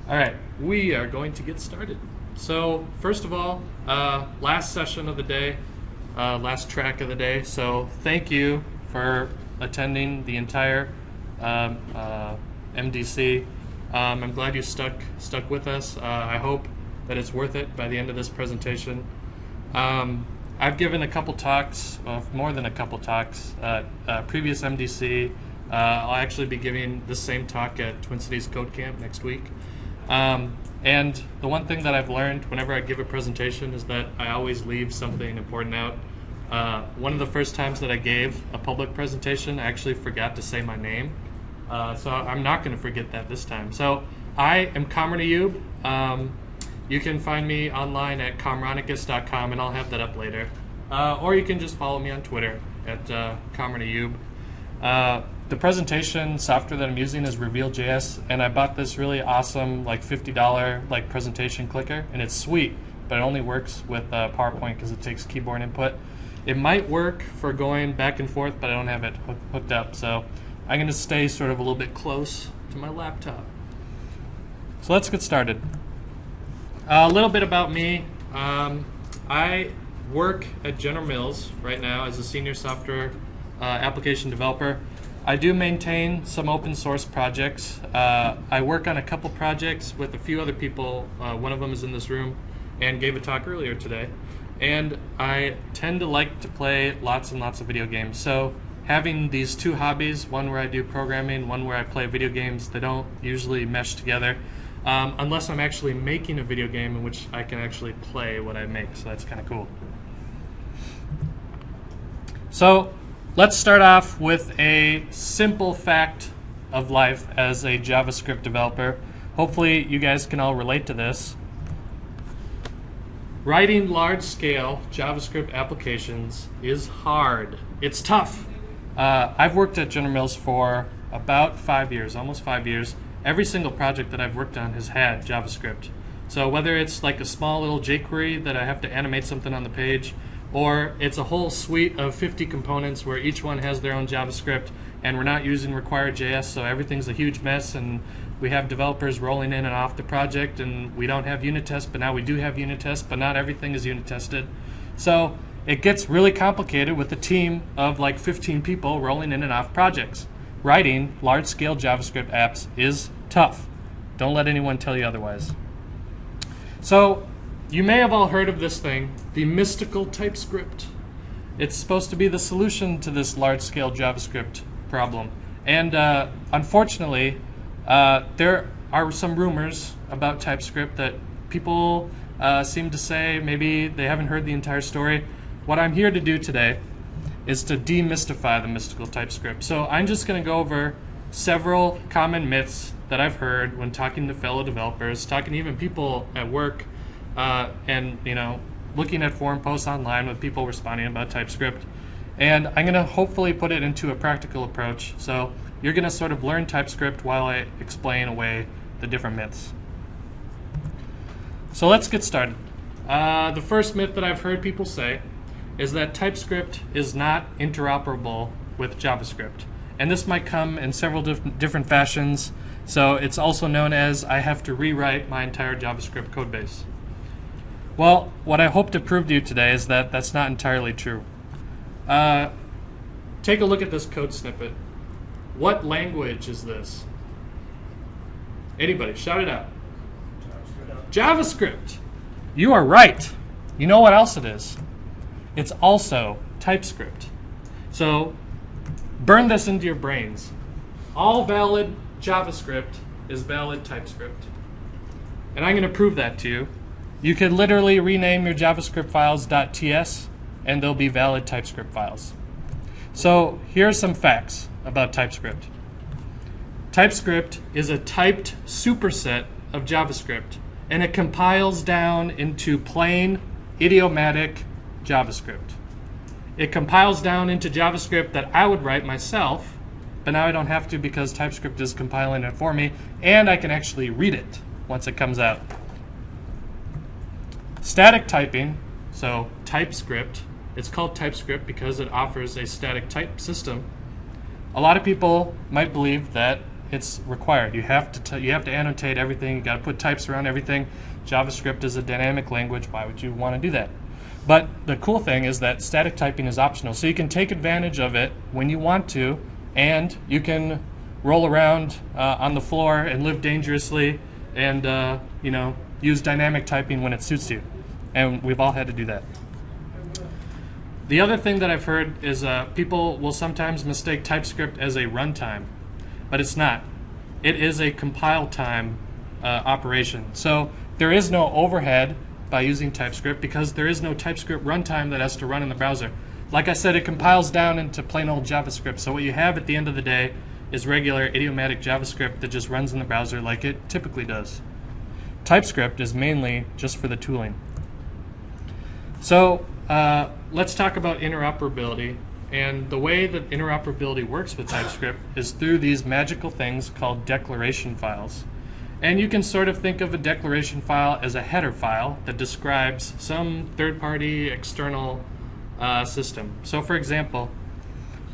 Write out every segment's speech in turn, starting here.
All right, we are going to get started. So first of all, last session of the day, last track of the day. So thank you for attending the entire MDC. I'm glad you stuck with us. I hope that it's worth it by the end of this presentation. I've given a couple talks, more than a couple talks, at previous MDC. I'll actually be giving the same talk at Twin Cities Code Camp next week. And the one thing that I've learned whenever I give a presentation is that I always leave something important out. One of the first times that I gave a public presentation, I actually forgot to say my name. So I'm not going to forget that this time. So I am Kamran Ayub. You can find me online at kamranicus.com, and I'll have that up later. Or you can just follow me on Twitter at Kamran Ayub. The presentation software that I'm using is Reveal.js, and I bought this really awesome $50 presentation clicker, and it's sweet, but it only works with PowerPoint because it takes keyboard input. It might work for going back and forth, but I don't have it hooked up, so I'm going to stay sort of a little bit close to my laptop. So let's get started. A little bit about me. I work at General Mills right now as a senior software application developer. I do maintain some open source projects. I work on a couple projects with a few other people. One of them is in this room and gave a talk earlier today. And I tend to like to play lots and lots of video games. So having these two hobbies, one where I do programming, one where I play video games, they don't usually mesh together. Unless I'm actually making a video game in which I can actually play what I make, so that's kind of cool. So let's start off with a simple fact of life as a JavaScript developer. Hopefully you guys can all relate to this. Writing large-scale JavaScript applications is hard. It's tough. I've worked at General Mills for about 5 years, almost 5 years. Every single project that I've worked on has had JavaScript. So whether it's like a small little jQuery that I have to animate something on the page, or it's a whole suite of 50 components where each one has their own JavaScript, and we're not using require.js, so everything's a huge mess, and we have developers rolling in and off the project, and we don't have unit tests, but now we do have unit tests, but not everything is unit tested. So it gets really complicated with a team of like 15 people rolling in and off projects. Writing large-scale JavaScript apps is tough. Don't let anyone tell you otherwise. So you may have all heard of this thing, the mystical TypeScript. It's supposed to be the solution to this large-scale JavaScript problem. And unfortunately, there are some rumors about TypeScript that people seem to say maybe they haven't heard the entire story. What I'm here to do today is to demystify the mystical TypeScript. So I'm just going to go over several common myths that I've heard when talking to fellow developers, talking to even people at work, and looking at forum posts online with people responding about TypeScript. And I'm going to hopefully put it into a practical approach. So you're going to sort of learn TypeScript while I explain away the different myths. So let's get started. The first myth that I've heard people say is that TypeScript is not interoperable with JavaScript. And this might come in several different fashions. So it's also known as I have to rewrite my entire JavaScript code base. Well, what I hope to prove to you today is that that's not entirely true. Take a look at this code snippet. What language is this? Anybody, shout it out. JavaScript. You are right. You know what else it is? It's also TypeScript. So burn this into your brains. All valid JavaScript is valid TypeScript. And I'm going to prove that to you. You could literally rename your JavaScript files .ts, and they'll be valid TypeScript files. So here are some facts about TypeScript. TypeScript is a typed superset of JavaScript, and it compiles down into plain, idiomatic JavaScript. It compiles down into JavaScript that I would write myself, but now I don't have to because TypeScript is compiling it for me, and I can actually read it once it comes out. Static typing, so TypeScript, it's called TypeScript because it offers a static type system. A lot of people might believe that it's required. You have to annotate everything. You got to put types around everything. JavaScript is a dynamic language. Why would you want to do that? But the cool thing is that static typing is optional, so you can take advantage of it when you want to, and you can roll around on the floor and live dangerously, and use dynamic typing when it suits you. And we've all had to do that. The other thing that I've heard is people will sometimes mistake TypeScript as a runtime, but it's not. It is a compile time operation. So there is no overhead by using TypeScript because there is no TypeScript runtime that has to run in the browser. Like I said, it compiles down into plain old JavaScript. So what you have at the end of the day is regular idiomatic JavaScript that just runs in the browser like it typically does. TypeScript is mainly just for the tooling. So let's talk about interoperability. And the way that interoperability works with TypeScript is through these magical things called declaration files. And you can sort of think of a declaration file as a header file that describes some third-party external system. So for example,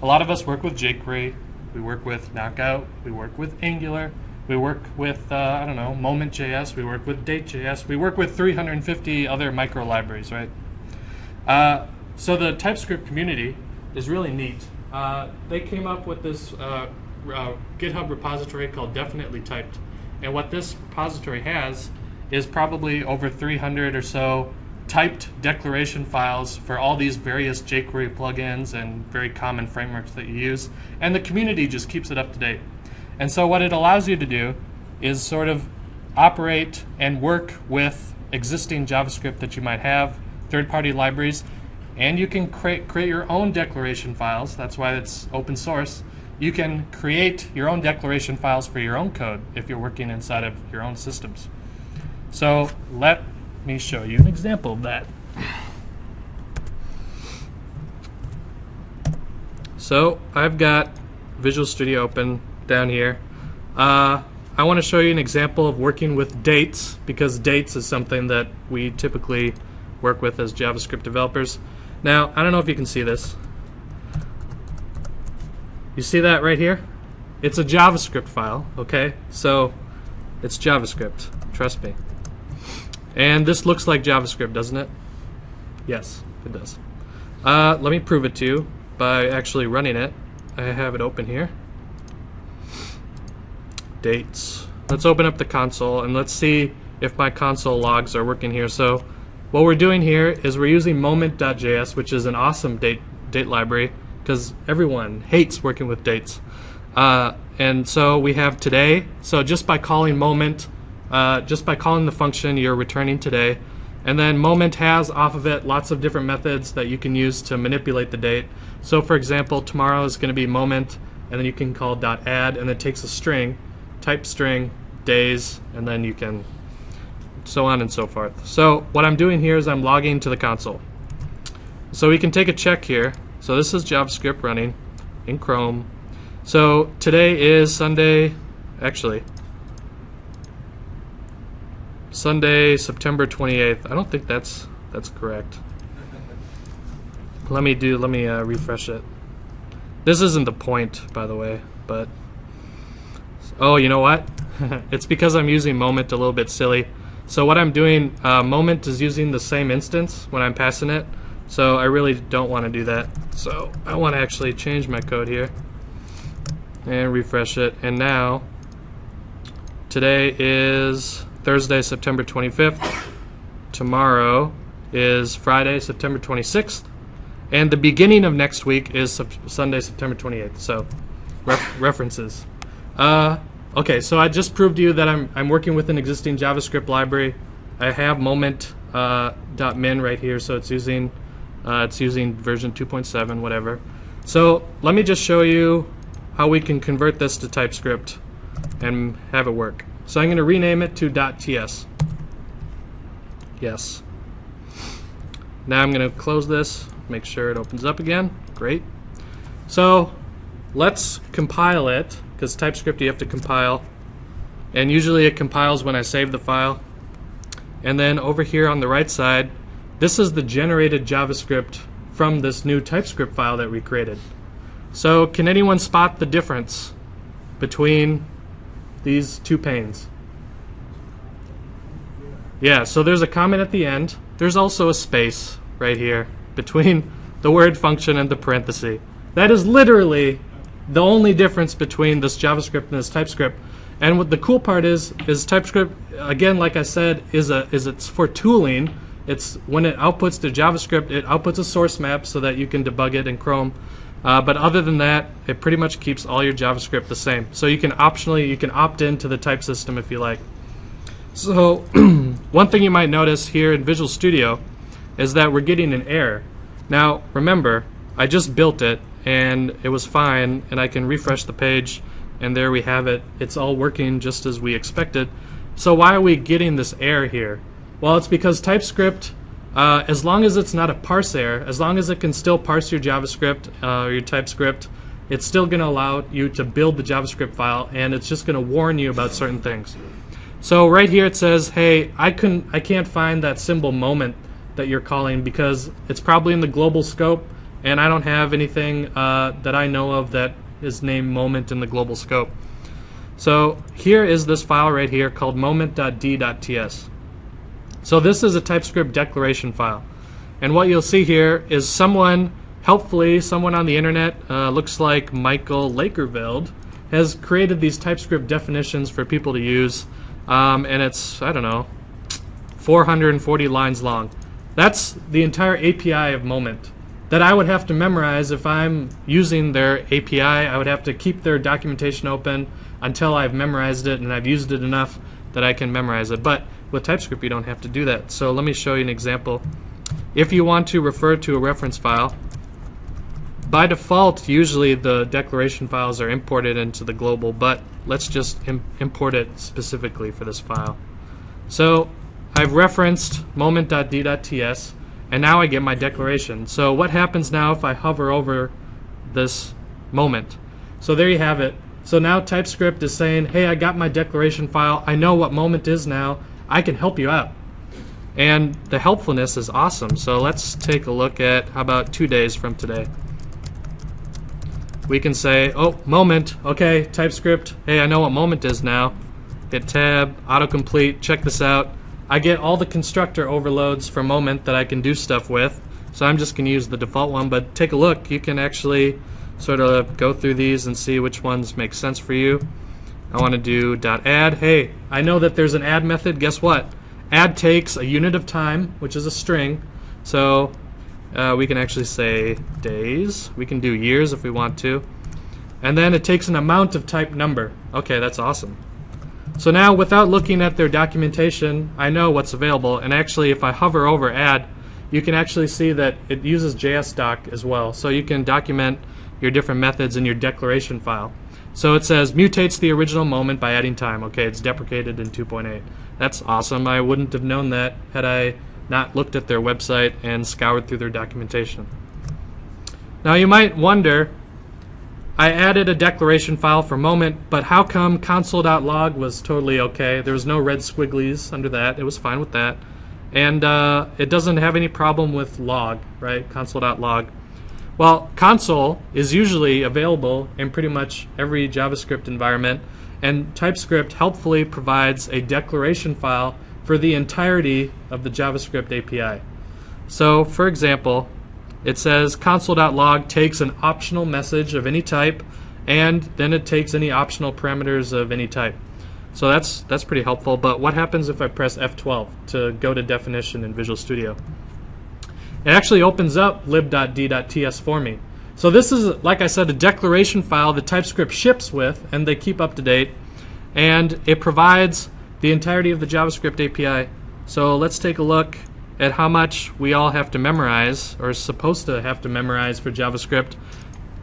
a lot of us work with jQuery, we work with Knockout, we work with Angular, we work with, Moment.js, we work with Date.js, we work with 350 other micro libraries, right? So the TypeScript community is really neat. They came up with this GitHub repository called Definitely Typed. And what this repository has is probably over 300 or so typed declaration files for all these various jQuery plugins and very common frameworks that you use. And the community just keeps it up to date. And so what it allows you to do is sort of operate and work with existing JavaScript that you might have, third-party libraries, and you can create your own declaration files. That's why it's open source. You can create your own declaration files for your own code if you're working inside of your own systems. So let me show you an example of that. So I've got Visual Studio open down here. I want to show you an example of working with dates, because dates is something that we typically work with as JavaScript developers. Now, I don't know if you can see this. You see that right here? It's a JavaScript file, okay? So it's JavaScript, trust me. And this looks like JavaScript, doesn't it? Yes, it does. Let me prove it to you by actually running it. I have it open here. Dates. Let's open up the console and let's see if my console logs are working here. So what we're doing here is we're using Moment.js, which is an awesome date library, because everyone hates working with dates. And so we have today. So just by calling Moment, just by calling the function, you're returning today. And then Moment has off of it lots of different methods that you can use to manipulate the date. So for example, tomorrow is going to be Moment, and then you can call .add, and it takes a string, type string, days, and then you can so on and so forth. So what I'm doing here is I'm logging to the console. So we can take a check here. So this is JavaScript running in Chrome. So today is Sunday, actually, Sunday, September 28th. I don't think that's correct. Let me refresh it. This isn't the point, by the way, but oh, you know what? It's because I'm using Moment a little bit silly. So what I'm doing, Moment is using the same instance when I'm passing it. So I really don't want to do that. So I want to actually change my code here and refresh it. And now, today is Thursday, September 25th. Tomorrow is Friday, September 26th. And the beginning of next week is Sunday, September 28th. So references. Okay, so I just proved to you that I'm working with an existing JavaScript library. I have moment.min right here, so it's using version 2.7, whatever. So let me just show you how we can convert this to TypeScript and have it work. So I'm going to rename it to .ts. Yes. Now I'm going to close this, make sure it opens up again. Great. So let's compile it, because TypeScript you have to compile. And usually it compiles when I save the file. And then over here on the right side, this is the generated JavaScript from this new TypeScript file that we created. So can anyone spot the difference between these two panes. Yeah, so there's a comment at the end. There's also a space right here between the word function and the parenthesis. That is literally the only difference between this JavaScript and this TypeScript. And what the cool part is TypeScript, again, like I said, is it's for tooling. It's when it outputs to JavaScript, it outputs a source map so that you can debug it in Chrome. But other than that, it pretty much keeps all your JavaScript the same. So you can opt into the type system if you like. So one thing you might notice here in Visual Studio is that we're getting an error. Now remember, I just built it and it was fine, and I can refresh the page and there we have it. It's all working just as we expected. So why are we getting this error here? Well, it's because TypeScript, as long as it's not a parse error, as long as it can still parse your JavaScript or your TypeScript, it's still going to allow you to build the JavaScript file, and it's just going to warn you about certain things. So right here it says, hey, I can't find that symbol moment that you're calling because it's probably in the global scope, and I don't have anything that I know of that is named moment in the global scope. So here is this file right here called moment.d.ts. So this is a TypeScript declaration file. And what you'll see here is helpfully someone on the internet, looks like Michael Lakerveld, has created these TypeScript definitions for people to use. And it's, I don't know, 440 lines long. That's the entire API of Moment that I would have to memorize. If I'm using their API, I would have to keep their documentation open until I've memorized it and I've used it enough that I can memorize it. But with TypeScript, you don't have to do that. So let me show you an example. If you want to refer to a reference file, by default, usually the declaration files are imported into the global, but let's just import it specifically for this file. So I've referenced moment.d.ts, and now I get my declaration. So what happens now if I hover over this moment? So there you have it. So now TypeScript is saying, hey, I got my declaration file. I know what moment is now. I can help you out. And the helpfulness is awesome. So let's take a look at, how about 2 days from today? We can say, oh, moment. Okay, TypeScript. Hey, I know what moment is now. Hit tab, autocomplete. Check this out. I get all the constructor overloads for moment that I can do stuff with. So I'm just going to use the default one. But take a look. You can actually sort of go through these and see which ones make sense for you. I want to do .add. Hey, I know that there's an add method. Guess what? Add takes a unit of time, which is a string. So we can actually say days. We can do years if we want to. And then it takes an amount of type number. Okay, that's awesome. So now, without looking at their documentation, I know what's available. And actually, if I hover over add, you can actually see that it uses JSDoc as well. So you can document your different methods in your declaration file. So it says mutates the original moment by adding time. Okay, it's deprecated in 2.8. That's awesome. I wouldn't have known that had I not looked at their website and scoured through their documentation. Now you might wonder, I added a declaration file for moment, but how come console.log was totally okay? There was no red squigglies under that. It was fine with that. And it doesn't have any problem with log, right? Console.log. Well, console is usually available in pretty much every JavaScript environment, and TypeScript helpfully provides a declaration file for the entirety of the JavaScript API. So, for example, it says console.log takes an optional message of any type, and then it takes any optional parameters of any type. So that's pretty helpful. But what happens if I press F12 to go to definition in Visual Studio? It actually opens up lib.d.ts for me. So this is, like I said, a declaration file that TypeScript ships with, and they keep up to date, and it provides the entirety of the JavaScript API. So let's take a look at how much we all have to memorize, or is supposed to have to memorize for JavaScript.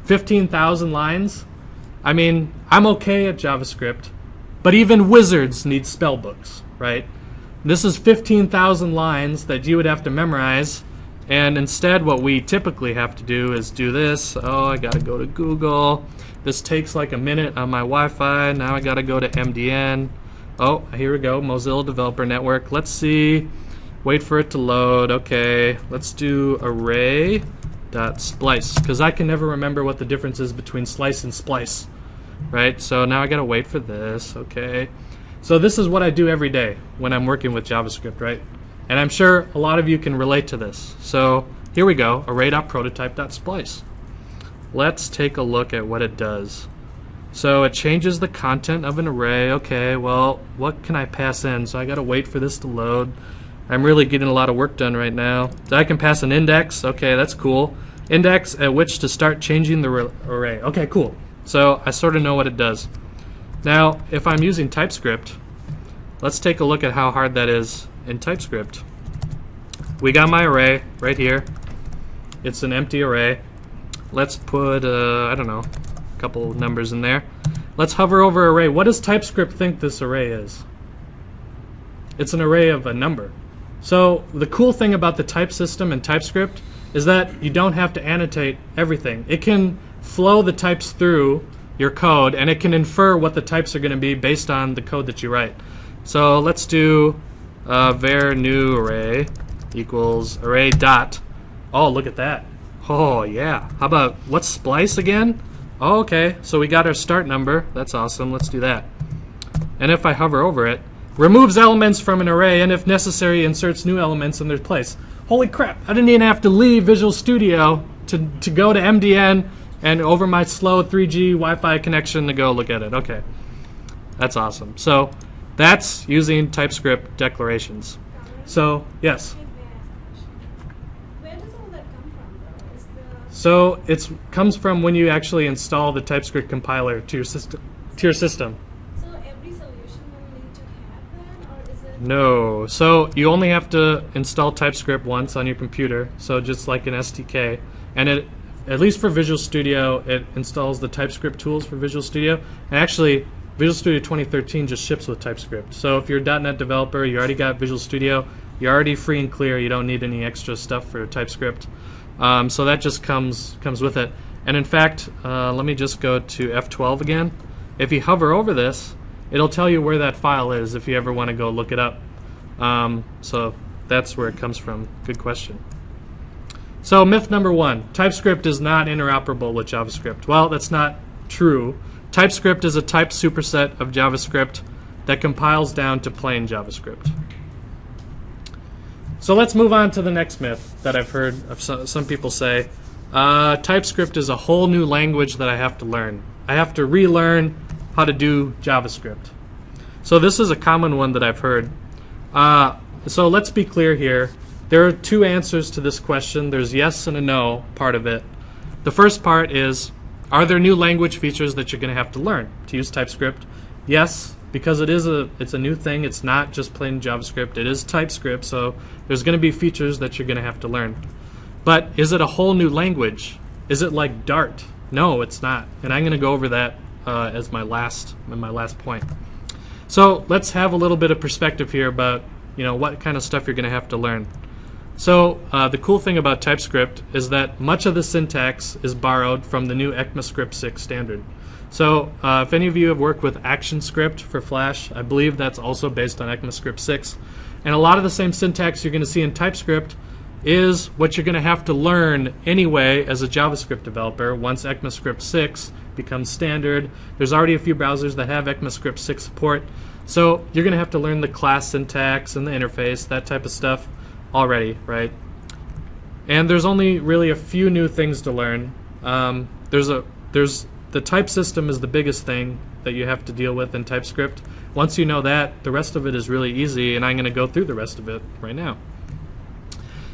15,000 lines. I mean, I'm okay at JavaScript, but even wizards need spell books, right? This is 15,000 lines that you would have to memorize. And instead, what we typically have to do is do this. Oh, I got to go to Google. This takes like a minute on my Wi-Fi. Now I got to go to MDN. Oh, here we go, Mozilla Developer Network. Let's see. Wait for it to load. Okay, let's do array.splice, because I can never remember what the difference is between slice and splice. right? So now I gotta wait for this, okay. So this is what I do every day when I'm working with JavaScript, right? And I'm sure a lot of you can relate to this. So here we go, array.prototype.splice. Let's take a look at what it does. So it changes the content of an array. Okay, well, what can I pass in? So I gotta wait for this to load. I'm really getting a lot of work done right now. So I can pass an index. Okay, that's cool. Index at which to start changing the array. Okay, cool. So I sort of know what it does. Now, if I'm using TypeScript, let's take a look at how hard that is in TypeScript. We got my array right here. It's an empty array. Let's put, I don't know, a couple numbers in there. Let's hover over array. What does TypeScript think this array is? It's an array of a number. So the cool thing about the type system in TypeScript is that you don't have to annotate everything. It can flow the types through your code, and it can infer what the types are going to be based on the code that you write. So let's do var new array equals array dot. Oh, look at that. Oh, yeah. How about, what's splice again? Oh, okay, so we got our start number. That's awesome. Let's do that. And if I hover over it, removes elements from an array, and if necessary, inserts new elements in their place. Holy crap, I didn't even have to leave Visual Studio to go to MDN and over my slow 3G Wi-Fi connection to go look at it. Okay, that's awesome. So that's using TypeScript declarations. So, yes? Where does all that come from, though? Is the So it comes from when you actually install the TypeScript compiler to your system. So every solution will need to have that, or is it? No. So you only have to install TypeScript once on your computer, so just like an SDK. And it, at least for Visual Studio, it installs the TypeScript tools for Visual Studio. And actually, Visual Studio 2013 just ships with TypeScript. So if you're a .NET developer, you already got Visual Studio, you're already free and clear, you don't need any extra stuff for TypeScript. So that just comes with it. And in fact, let me just go to F12 again. If you hover over this, it'll tell you where that file is if you ever want to go look it up. So that's where it comes from. Good question. So myth number 1, TypeScript is not interoperable with JavaScript. Well, that's not true. TypeScript is a type superset of JavaScript that compiles down to plain JavaScript. So let's move on to the next myth that I've heard of some people say. TypeScript is a whole new language that I have to learn. I have to relearn how to do JavaScript. So this is a common one that I've heard. So let's be clear here. There are two answers to this question. There's yes and a no part of it. The first part is, are there new language features that you're going to have to learn to use TypeScript? Yes, because it's a new thing. It's not just plain JavaScript. It is TypeScript, so there's going to be features that you're going to have to learn. But is it a whole new language? Is it like Dart? No, it's not. And I'm going to go over that as my last point. So let's have a little bit of perspective here about what kind of stuff you're going to have to learn. So the cool thing about TypeScript is that much of the syntax is borrowed from the new ECMAScript 6 standard. So if any of you have worked with ActionScript for Flash, I believe that's also based on ECMAScript 6. And a lot of the same syntax you're going to see in TypeScript is what you're going to have to learn anyway as a JavaScript developer once ECMAScript 6 becomes standard. There's already a few browsers that have ECMAScript 6 support. So you're going to have to learn the class syntax and the interface, that type of stuff already, right? And there's only really a few new things to learn. The type system is the biggest thing that you have to deal with in TypeScript. Once you know that, the rest of it is really easy, and I'm going to go through the rest of it right now.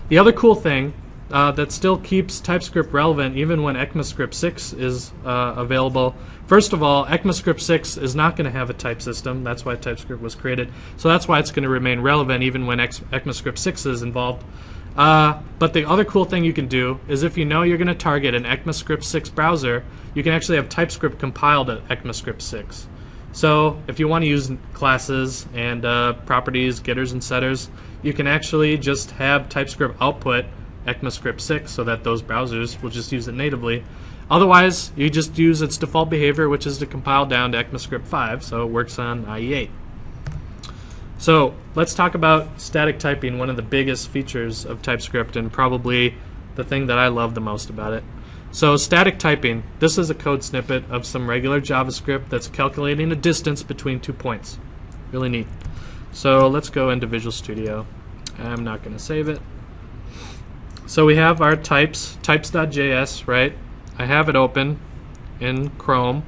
The other cool thing that still keeps TypeScript relevant even when ECMAScript 6 is available. First of all, ECMAScript 6 is not going to have a type system. That's why TypeScript was created. So that's why it's going to remain relevant even when ECMAScript 6 is involved. But the other cool thing you can do is if you know you're going to target an ECMAScript 6 browser, you can actually have TypeScript compiled at ECMAScript 6. So if you want to use classes and properties, getters and setters, you can actually just have TypeScript output ECMAScript 6 so that those browsers will just use it natively. Otherwise, you just use its default behavior, which is to compile down to ECMAScript 5, so it works on IE8. So let's talk about static typing, one of the biggest features of TypeScript and probably the thing that I love the most about it. So static typing, this is a code snippet of some regular JavaScript that's calculating a distance between 2 points. Really neat. So let's go into Visual Studio. I'm not going to save it. So we have our types.js, right? I have it open in Chrome.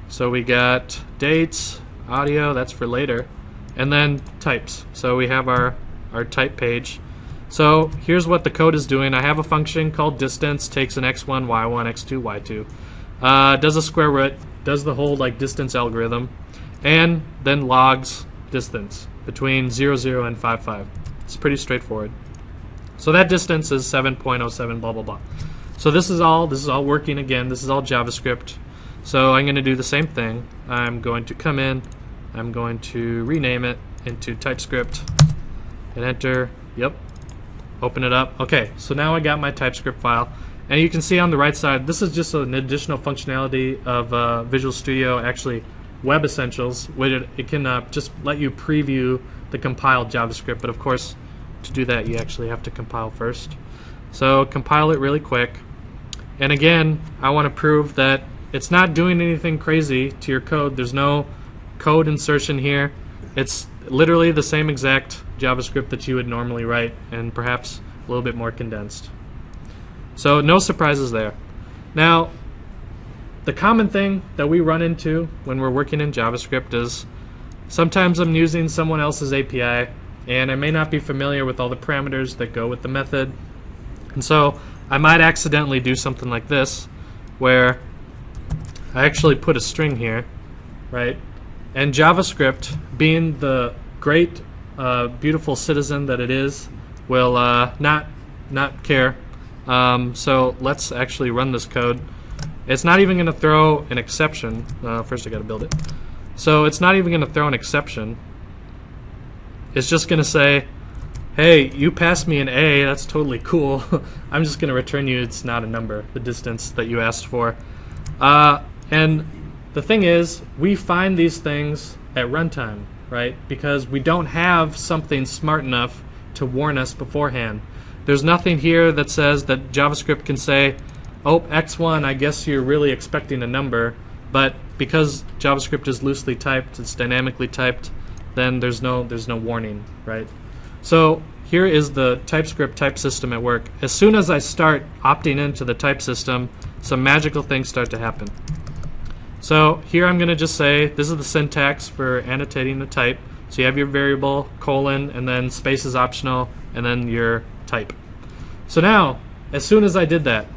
So we got dates, audio, that's for later, and then types. So we have our type page. So here's what the code is doing. I have a function called distance, takes an x1, y1, x2, y2, does a square root, does the whole like distance algorithm, and then logs distance between 0, 0, and 5, 5. It's pretty straightforward. So that distance is 7.07, blah, blah, blah. So this is all working again. This is all JavaScript. So I'm going to do the same thing. I'm going to come in. I'm going to rename it into TypeScript. Hit enter. Yep. Open it up. Okay, so now I got my TypeScript file. And you can see on the right side, this is just an additional functionality of Visual Studio, actually Web Essentials, where it can just let you preview the compiled JavaScript. But of course, to do that, you actually have to compile first. So compile it really quick. And again, I want to prove that it's not doing anything crazy to your code. There's no code insertion here. It's literally the same exact JavaScript that you would normally write, and perhaps a little bit more condensed. So no surprises there. Now, the common thing that we run into when we're working in JavaScript is sometimes I'm using someone else's API, and I may not be familiar with all the parameters that go with the method. And so I might accidentally do something like this, where I actually put a string here, right? And JavaScript, being the great, beautiful citizen that it is, will not care. So let's actually run this code. It's not even going to throw an exception. First I got to build it. So it's not even going to throw an exception. It's just going to say, hey, you passed me an A, that's totally cool. I'm just going to return you, it's not a number, the distance that you asked for. And the thing is, we find these things at runtime, right? Because we don't have something smart enough to warn us beforehand. There's nothing here that says that JavaScript can say, oh, x1, I guess you're really expecting a number, but because JavaScript is loosely typed, it's dynamically typed, then there's no warning, right? So here is the TypeScript type system at work. As soon as I start opting into the type system, some magical things start to happen. So here I'm going to just say, this is the syntax for annotating the type. So you have your variable, colon, and then space is optional, and then your type. So now, as soon as I did that,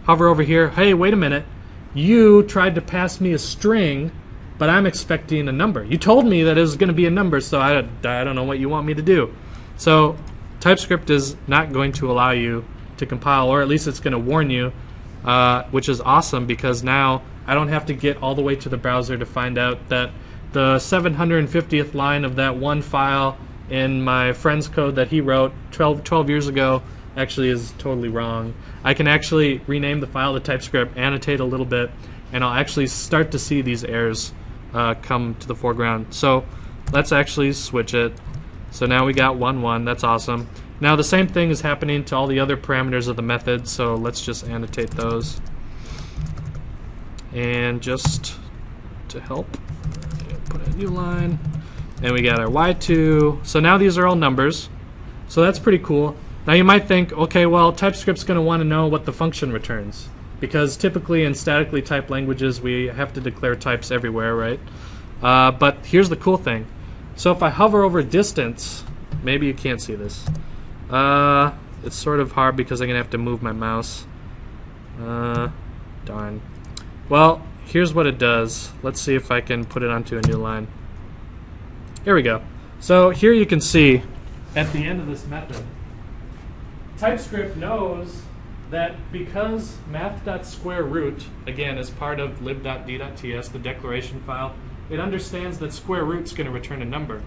hover over here, hey, wait a minute, you tried to pass me a string, but I'm expecting a number. You told me that it was going to be a number, so I don't know what you want me to do. So TypeScript is not going to allow you to compile, or at least it's going to warn you, which is awesome because now I don't have to get all the way to the browser to find out that the 750th line of that one file in my friend's code that he wrote 12 years ago actually is totally wrong. I can actually rename the file to TypeScript, annotate a little bit, and I'll actually start to see these errors come to the foreground. So let's actually switch it. So now we got 1, that's awesome. Now the same thing is happening to all the other parameters of the method, so let's just annotate those. And just to help, put a new line. And we got our y2. So now these are all numbers. So that's pretty cool. Now you might think, okay, well, TypeScript's going to want to know what the function returns. Because typically in statically typed languages, we have to declare types everywhere, right? But here's the cool thing. So if I hover over distance, maybe you can't see this. It's sort of hard because I'm going to have to move my mouse. Darn. Well, here's what it does. Let's see if I can put it onto a new line. Here we go. So here you can see at the end of this method, TypeScript knows that because math.squareRoot, again, is part of lib.d.ts, the declaration file, it understands that square root's going to return a number.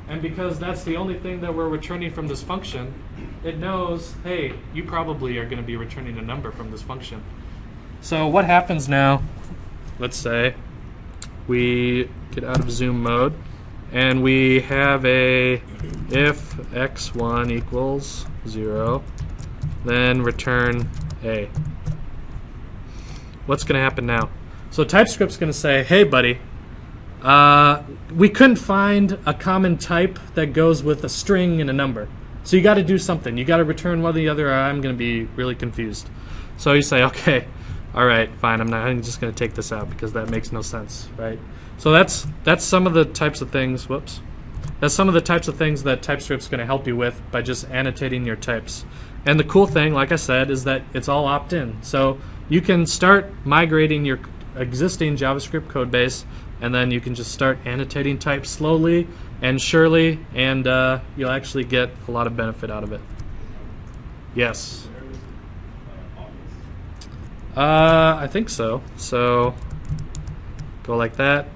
And because that's the only thing that we're returning from this function, it knows, hey, you probably are going to be returning a number from this function. So what happens now, let's say we get out of zoom mode, and we have a if x1 equals 0, then return A. What's going to happen now? So TypeScript's going to say, hey, buddy, we couldn't find a common type that goes with a string and a number. So you got to do something. You got to return one or the other, or I'm going to be really confused. So you say, okay, all right, fine. I'm just going to take this out because that makes no sense, right? So that's some of the types of things. Whoops. That's some of the types of things that TypeScript's going to help you with by just annotating your types. And the cool thing, like I said, is that it's all opt-in. So you can start migrating your existing JavaScript code base, and then you can just start annotating types slowly and surely, and you'll actually get a lot of benefit out of it. Yes. I think so. So go like that.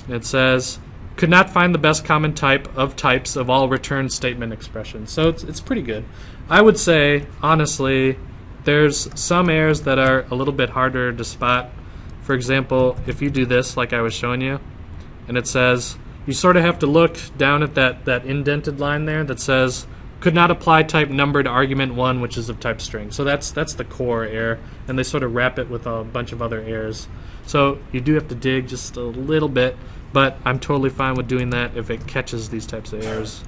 It says, could not find the best common type of types of all return statement expressions. So it's pretty good. I would say, honestly, there's some errors that are a little bit harder to spot. For example, if you do this like I was showing you, and it says, you sort of have to look down at that indented line there that says, could not apply type number to argument 1, which is of type string. So that's the core error, and they sort of wrap it with a bunch of other errors. So you do have to dig just a little bit, but I'm totally fine with doing that if it catches these types of errors.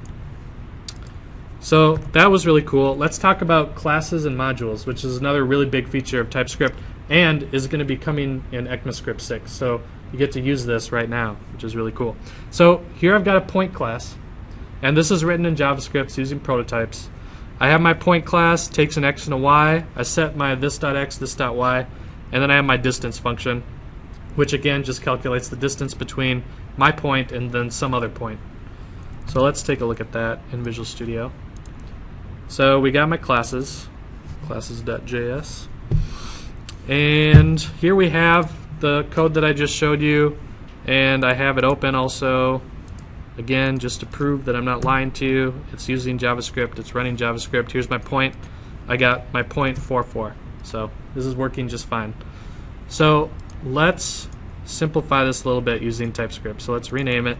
So that was really cool. Let's talk about classes and modules, which is another really big feature of TypeScript and is going to be coming in ECMAScript 6. So you get to use this right now, which is really cool. So here I've got a point class, and this is written in JavaScript using prototypes. I have my point class, takes an x and a y. I set my this.x, this.y, and then I have my distance function, which again just calculates the distance between my point and then some other point. So let's take a look at that in Visual Studio. So we got my classes, classes.js, and here we have the code that I just showed you, and I have it open also. Again, just to prove that I'm not lying to you, it's using JavaScript, it's running JavaScript. Here's my point. I got my point 44. So this is working just fine. So let's simplify this a little bit using TypeScript. So let's rename it.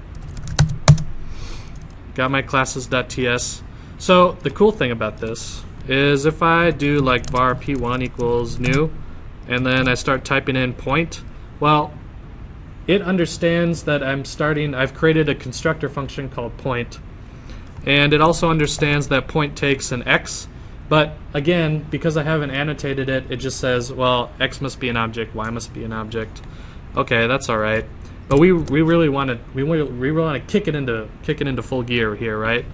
Got my classes.ts. So the cool thing about this is if I do like var p1 equals new, and then I start typing in point, well, it understands that I've created a constructor function called point, and it also understands that point takes an x, but again, because I haven't annotated it, it just says, well, x must be an object, y must be an object. Okay, that's all right, but we really want to kick it into full gear here, right?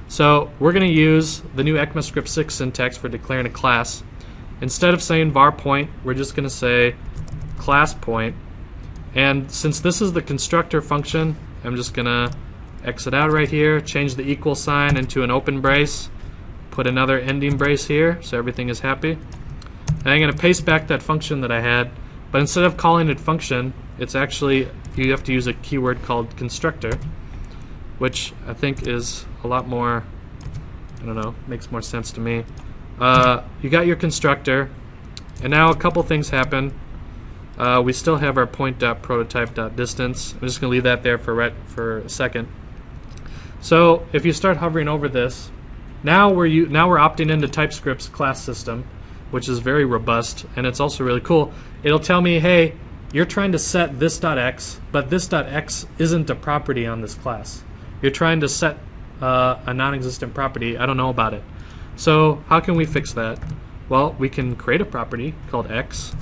So we're going to use the new ECMAScript 6 syntax for declaring a class. Instead of saying var point, we're just going to say class point. And since this is the constructor function, I'm just going to exit out right here, change the equal sign into an open brace, put another ending brace here so everything is happy. And I'm going to paste back that function that I had, but instead of calling it function, it's actually, you have to use a keyword called constructor, which I think is a lot more, I don't know, makes more sense to me. You got your constructor, and now a couple things happen. We still have our point.prototype.distance. I'm just going to leave that there for a second. So if you start hovering over this, now we're opting into TypeScript's class system, which is very robust, and it's also really cool. It'll tell me, hey, you're trying to set this.x, but this.x isn't a property on this class. You're trying to set a non-existent property. I don't know about it. So how can we fix that? Well, we can create a property called x.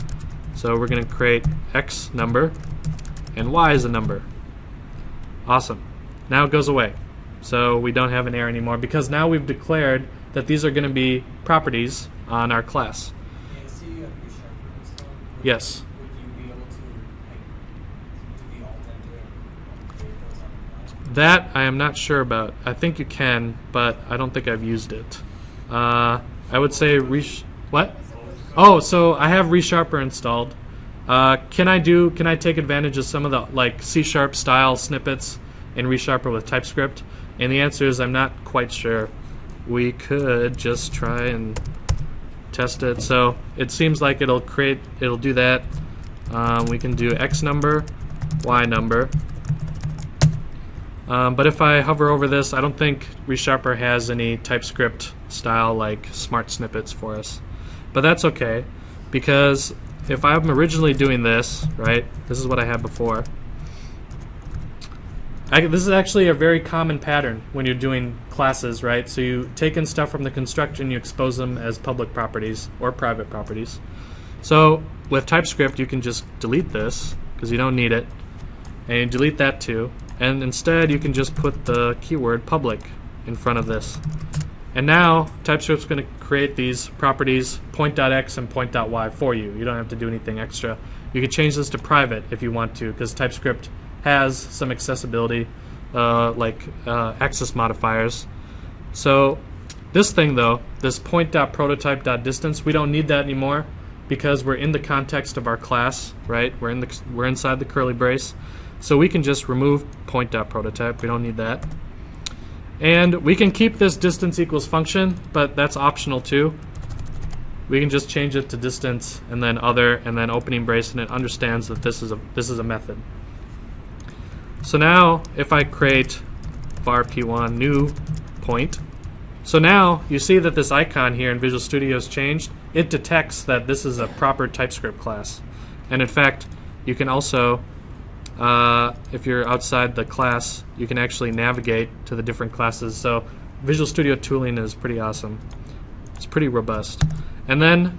So we're going to create x number, and y is a number. Awesome. Now it goes away. So we don't have an error anymore because now we've declared that these are going to be properties on our class. Yes. That I am not sure about. I think you can, but I don't think I've used it. I would say what? Oh, so I have ReSharper installed. Can I take advantage of some of the like C# style snippets in ReSharper with TypeScript? And the answer is I'm not quite sure. We could just try and test it. So it seems like it'll do that. We can do X number, Y number. But if I hover over this, I don't think ReSharper has any TypeScript style like smart snippets for us. But that's okay, because if I'm originally doing this, right, this is what I had before. This is actually a very common pattern when you're doing classes, right? So you take in stuff from the constructor and you expose them as public properties or private properties. So with TypeScript, you can just delete this because you don't need it, and you delete that too. And instead, you can just put the keyword public in front of this. And now TypeScript's going to create these properties point.x and point.y for you. You don't have to do anything extra. You can change this to private if you want to, because TypeScript has some accessibility, access modifiers. So this thing though, this point.prototype.distance, we don't need that anymore because we're in the context of our class, right? We're inside the curly brace. So we can just remove point.prototype. We don't need that. And we can keep this distance equals function, but that's optional too. We can just change it to distance and then other and then opening brace, and it understands that this is a method. So now if I create var p1 new point, so now you see that this icon here in Visual Studio has changed. It detects that this is a proper TypeScript class. And in fact, you can also, if you're outside the class, you can actually navigate to the different classes. So Visual Studio tooling is pretty awesome. It's pretty robust. And then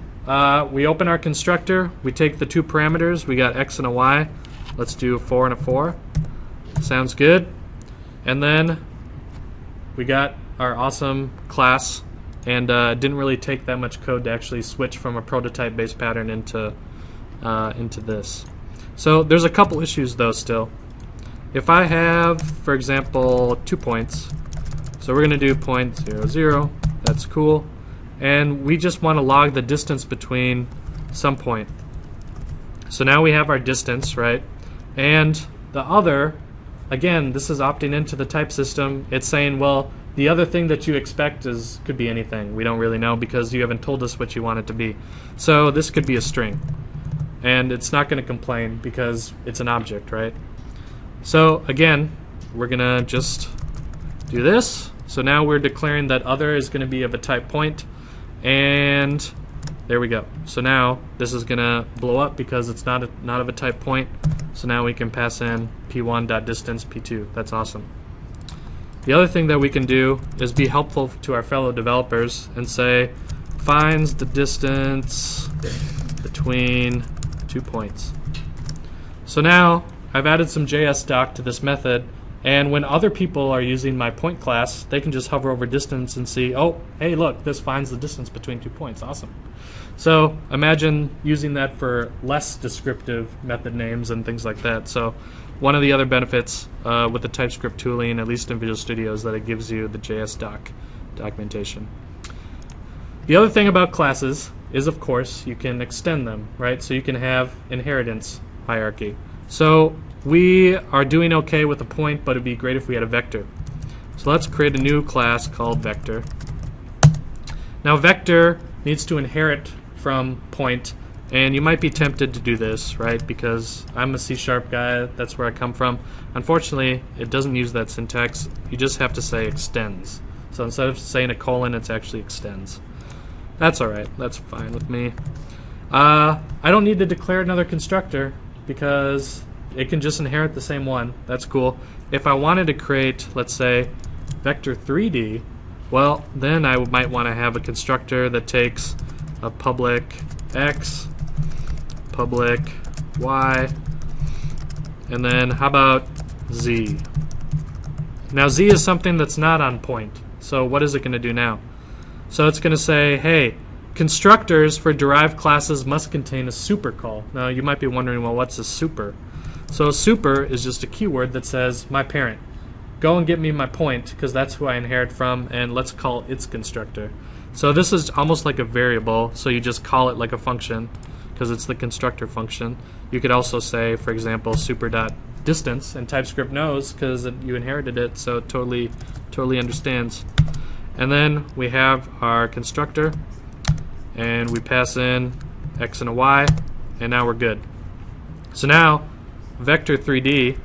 we open our constructor. We take the two parameters. We got x and a y. Let's do a 4 and a 4. Sounds good. And then we got our awesome class, and it didn't really take that much code to actually switch from a prototype-based pattern into this. So there's a couple issues though still. If I have, for example, 2 points, so we're going to do 0.00, that's cool, and we just want to log the distance between some point. So now we have our distance, right? And the other, again, this is opting into the type system. It's saying, well, the other thing that you expect could be anything. We don't really know because you haven't told us what you want it to be. So this could be a string. And it's not going to complain because it's an object, right? So again, we're going to just do this. So now we're declaring that other is going to be of a type point. And there we go. So now this is going to blow up because it's not of a type point. So now we can pass in p1.distance, p2. That's awesome. The other thing that we can do is be helpful to our fellow developers and say, finds the distance between 2 points. So now I've added some JS doc to this method, and when other people are using my point class, they can just hover over distance and see, oh, hey, look, this finds the distance between 2 points. Awesome. So imagine using that for less descriptive method names and things like that. So one of the other benefits with the TypeScript tooling, at least in Visual Studio, is that it gives you the JS documentation. The other thing about classes is, of course, you can extend them, right? So you can have inheritance hierarchy. So we are doing okay with a point, but it'd be great if we had a vector. So let's create a new class called vector. Now vector needs to inherit from point, and you might be tempted to do this, right? Because I'm a C# guy, that's where I come from. Unfortunately, it doesn't use that syntax. You just have to say extends. So instead of saying a colon, it's actually extends. That's alright, that's fine with me. I don't need to declare another constructor because it can just inherit the same one. That's cool. If I wanted to create, let's say, vector 3D, well, then I might want to have a constructor that takes a public x, public y, and then how about z? Now z is something that's not on point. So what is it going to do now? So it's going to say, hey, constructors for derived classes must contain a super call. Now you might be wondering, well, what's a super? So a super is just a keyword that says my parent. Go and get me my point because that's who I inherit from, and let's call its constructor. So this is almost like a variable, so you just call it like a function because it's the constructor function. You could also say, for example, super.distance, and TypeScript knows because you inherited it, so it totally understands. And then we have our constructor, and we pass in x and a y, and now we're good. So now, vector 3D,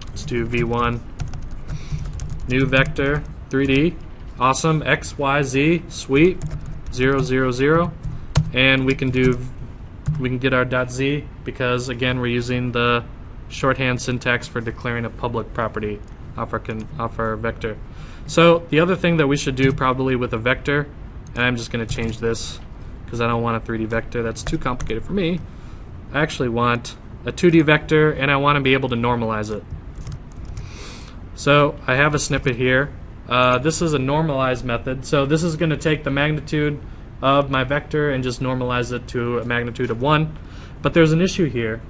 let's do v1, new vector 3D, awesome, x, y, z, sweet. 0, 0, 0, and we can get our .z because again we're using the shorthand syntax for declaring a public property off our vector. So the other thing that we should do probably with a vector, and I'm just going to change this because I don't want a 3D vector, that's too complicated for me. I actually want a 2D vector and I want to be able to normalize it. So I have a snippet here. This is a normalize method. So this is going to take the magnitude of my vector and just normalize it to a magnitude of 1. But there's an issue here.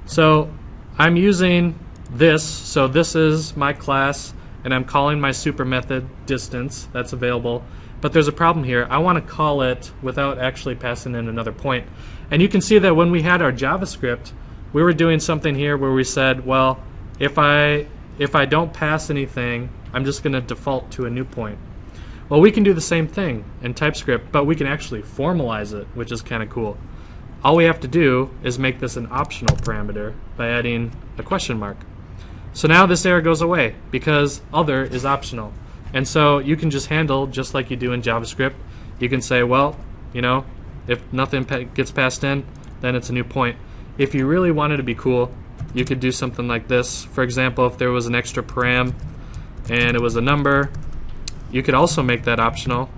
So I'm using this. So this is my class and I'm calling my super method distance. That's available. But there's a problem here. I want to call it without actually passing in another point. And you can see that when we had our JavaScript, we were doing something here where we said, well, if I don't pass anything, I'm just going to default to a new point. Well, we can do the same thing in TypeScript, but we can actually formalize it, which is kind of cool. All we have to do is make this an optional parameter by adding a question mark. So now this error goes away because other is optional. And so you can just handle just like you do in JavaScript. You can say, well, you know, if nothing gets passed in, then it's a new point. If you really wanted to be cool, you could do something like this. For example, if there was an extra param and it was a number, you could also make that optional,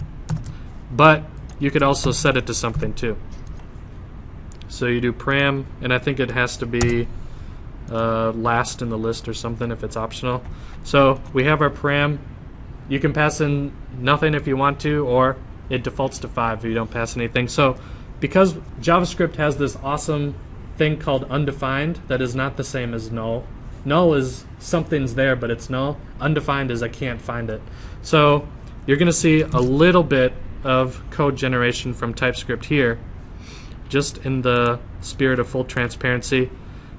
but you could also set it to something too. So you do param, and I think it has to be last in the list or something if it's optional. So we have our param. You can pass in nothing if you want to, or it defaults to 5 if you don't pass anything. So because JavaScript has this awesome thing called undefined that is not the same as null. Null is something's there but it's null. Undefined is I can't find it. So you're going to see a little bit of code generation from TypeScript here, just in the spirit of full transparency.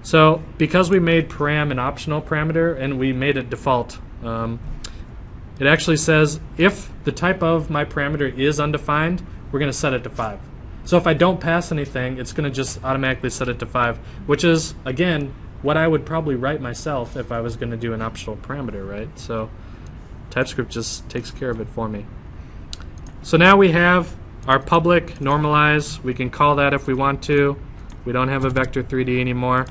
So because we made param an optional parameter and we made it default, it actually says if the type of my parameter is undefined, we're going to set it to 5. So if I don't pass anything, it's going to just automatically set it to 5, which is, again, what I would probably write myself if I was going to do an optional parameter, right? So TypeScript just takes care of it for me. So now we have our public normalize. We can call that if we want to. We don't have a vector 3D anymore.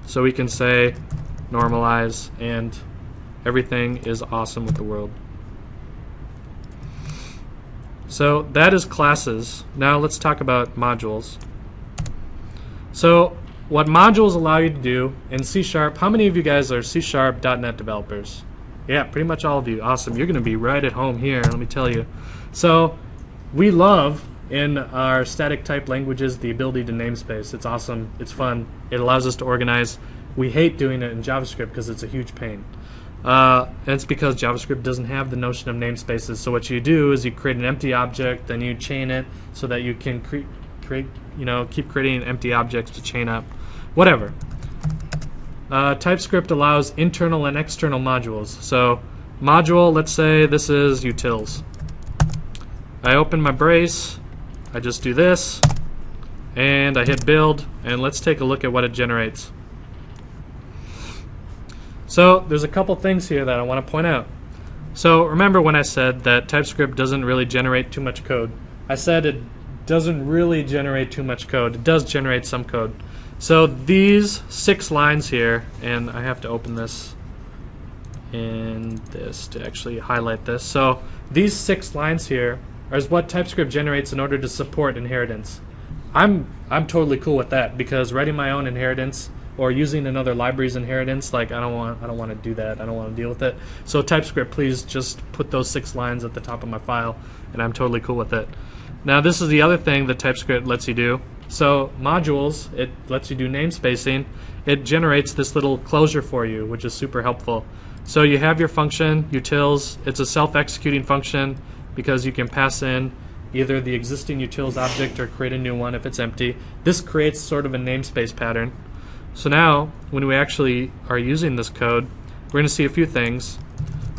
So we can say normalize, and everything is awesome with the world. So that is classes. Now let's talk about modules. So what modules allow you to do in C#, how many of you guys are C# .NET developers? Yeah, pretty much all of you. Awesome. You're going to be right at home here, let me tell you. So we love in our static type languages the ability to namespace. It's awesome. It's fun. It allows us to organize. We hate doing it in JavaScript because it's a huge pain. And it's because JavaScript doesn't have the notion of namespaces. So what you do is you create an empty object, then you chain it so that you can keep creating empty objects to chain up. Whatever. TypeScript allows internal and external modules. So module, let's say this is utils. I open my brace, I just do this, and I hit build, and let's take a look at what it generates. So there's a couple things here that I want to point out. So remember when I said that TypeScript doesn't really generate too much code. I said it doesn't really generate too much code. It does generate some code. So these 6 lines here, and I have to open this and this to actually highlight this. So these 6 lines here is what TypeScript generates in order to support inheritance. I'm totally cool with that because writing my own inheritance or using another library's inheritance, like I don't want to do that. I don't want to deal with it. So TypeScript, please just put those 6 lines at the top of my file, and I'm totally cool with it. Now this is the other thing that TypeScript lets you do. So modules, it lets you do namespacing. It generates this little closure for you, which is super helpful. So you have your function, utils. It's a self-executing function because you can pass in either the existing utils object or create a new one if it's empty. This creates sort of a namespace pattern. So now, when we actually are using this code, we're going to see a few things.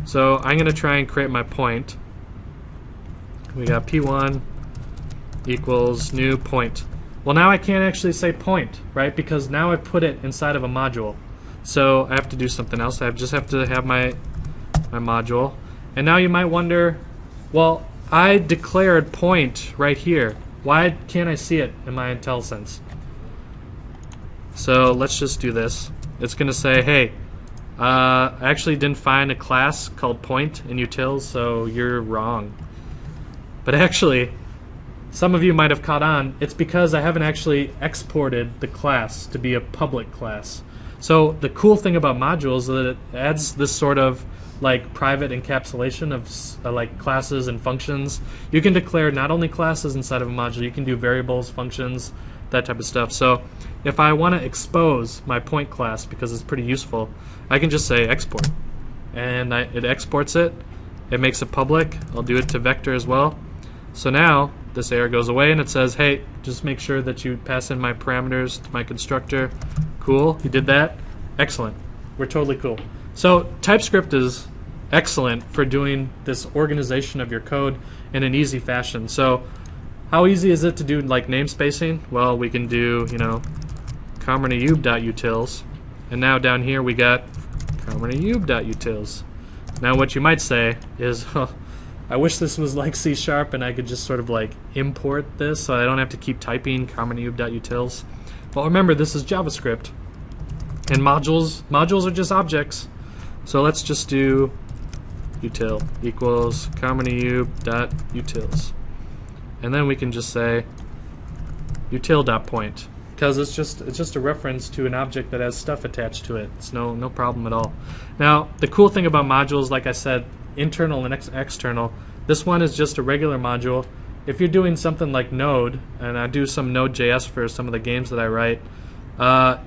So I'm going to try and create my point. We got p1 equals new point. Well, now I can't actually say point, right? Because now I put it inside of a module. So I have to do something else. I just have to have my module. And now you might wonder, well, I declared point right here. Why can't I see it in my IntelliSense? So let's just do this. It's going to say, hey, I actually didn't find a class called point in utils, so you're wrong. But actually, some of you might have caught on. It's because I haven't actually exported the class to be a public class. So the cool thing about modules is that it adds this sort of like private encapsulation of like classes and functions. You can declare not only classes inside of a module, you can do variables, functions, that type of stuff. So if I want to expose my point class because it's pretty useful, I can just say export. And it exports it. It makes it public. I'll do it to vector as well. So now this error goes away and it says, hey, just make sure that you pass in my parameters to my constructor. Cool, you did that. Excellent. We're totally cool. So TypeScript is excellent for doing this organization of your code in an easy fashion. So how easy is it to do like namespacing? Well, we can do, commonayube.utils, and now down here we got commonayube.utils. Now what you might say is, I wish this was like C# and I could just sort of like import this so I don't have to keep typing commonayube.utils. Well, remember, this is JavaScript, and modules are just objects. So let's just do util equals commonayube.utils. And then we can just say util.point, because it's just a reference to an object that has stuff attached to it. It's no problem at all. Now, the cool thing about modules, like I said, internal and external, this one is just a regular module. If you're doing something like Node, and I do some Node.js for some of the games that I write,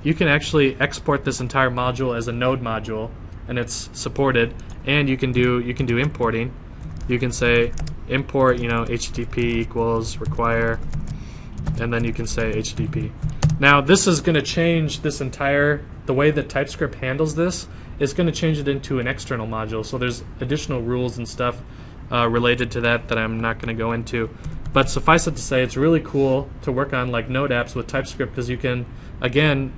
you can actually export this entire module as a Node module, and it's supported. And you can do importing. You can say import, HTTP equals require, and then you can say HTTP. Now this is going to change this entire, the way that TypeScript handles this is going to change it into an external module. So there's additional rules and stuff related to that I'm not going to go into. But suffice it to say, it's really cool to work on like Node apps with TypeScript, because you can, again,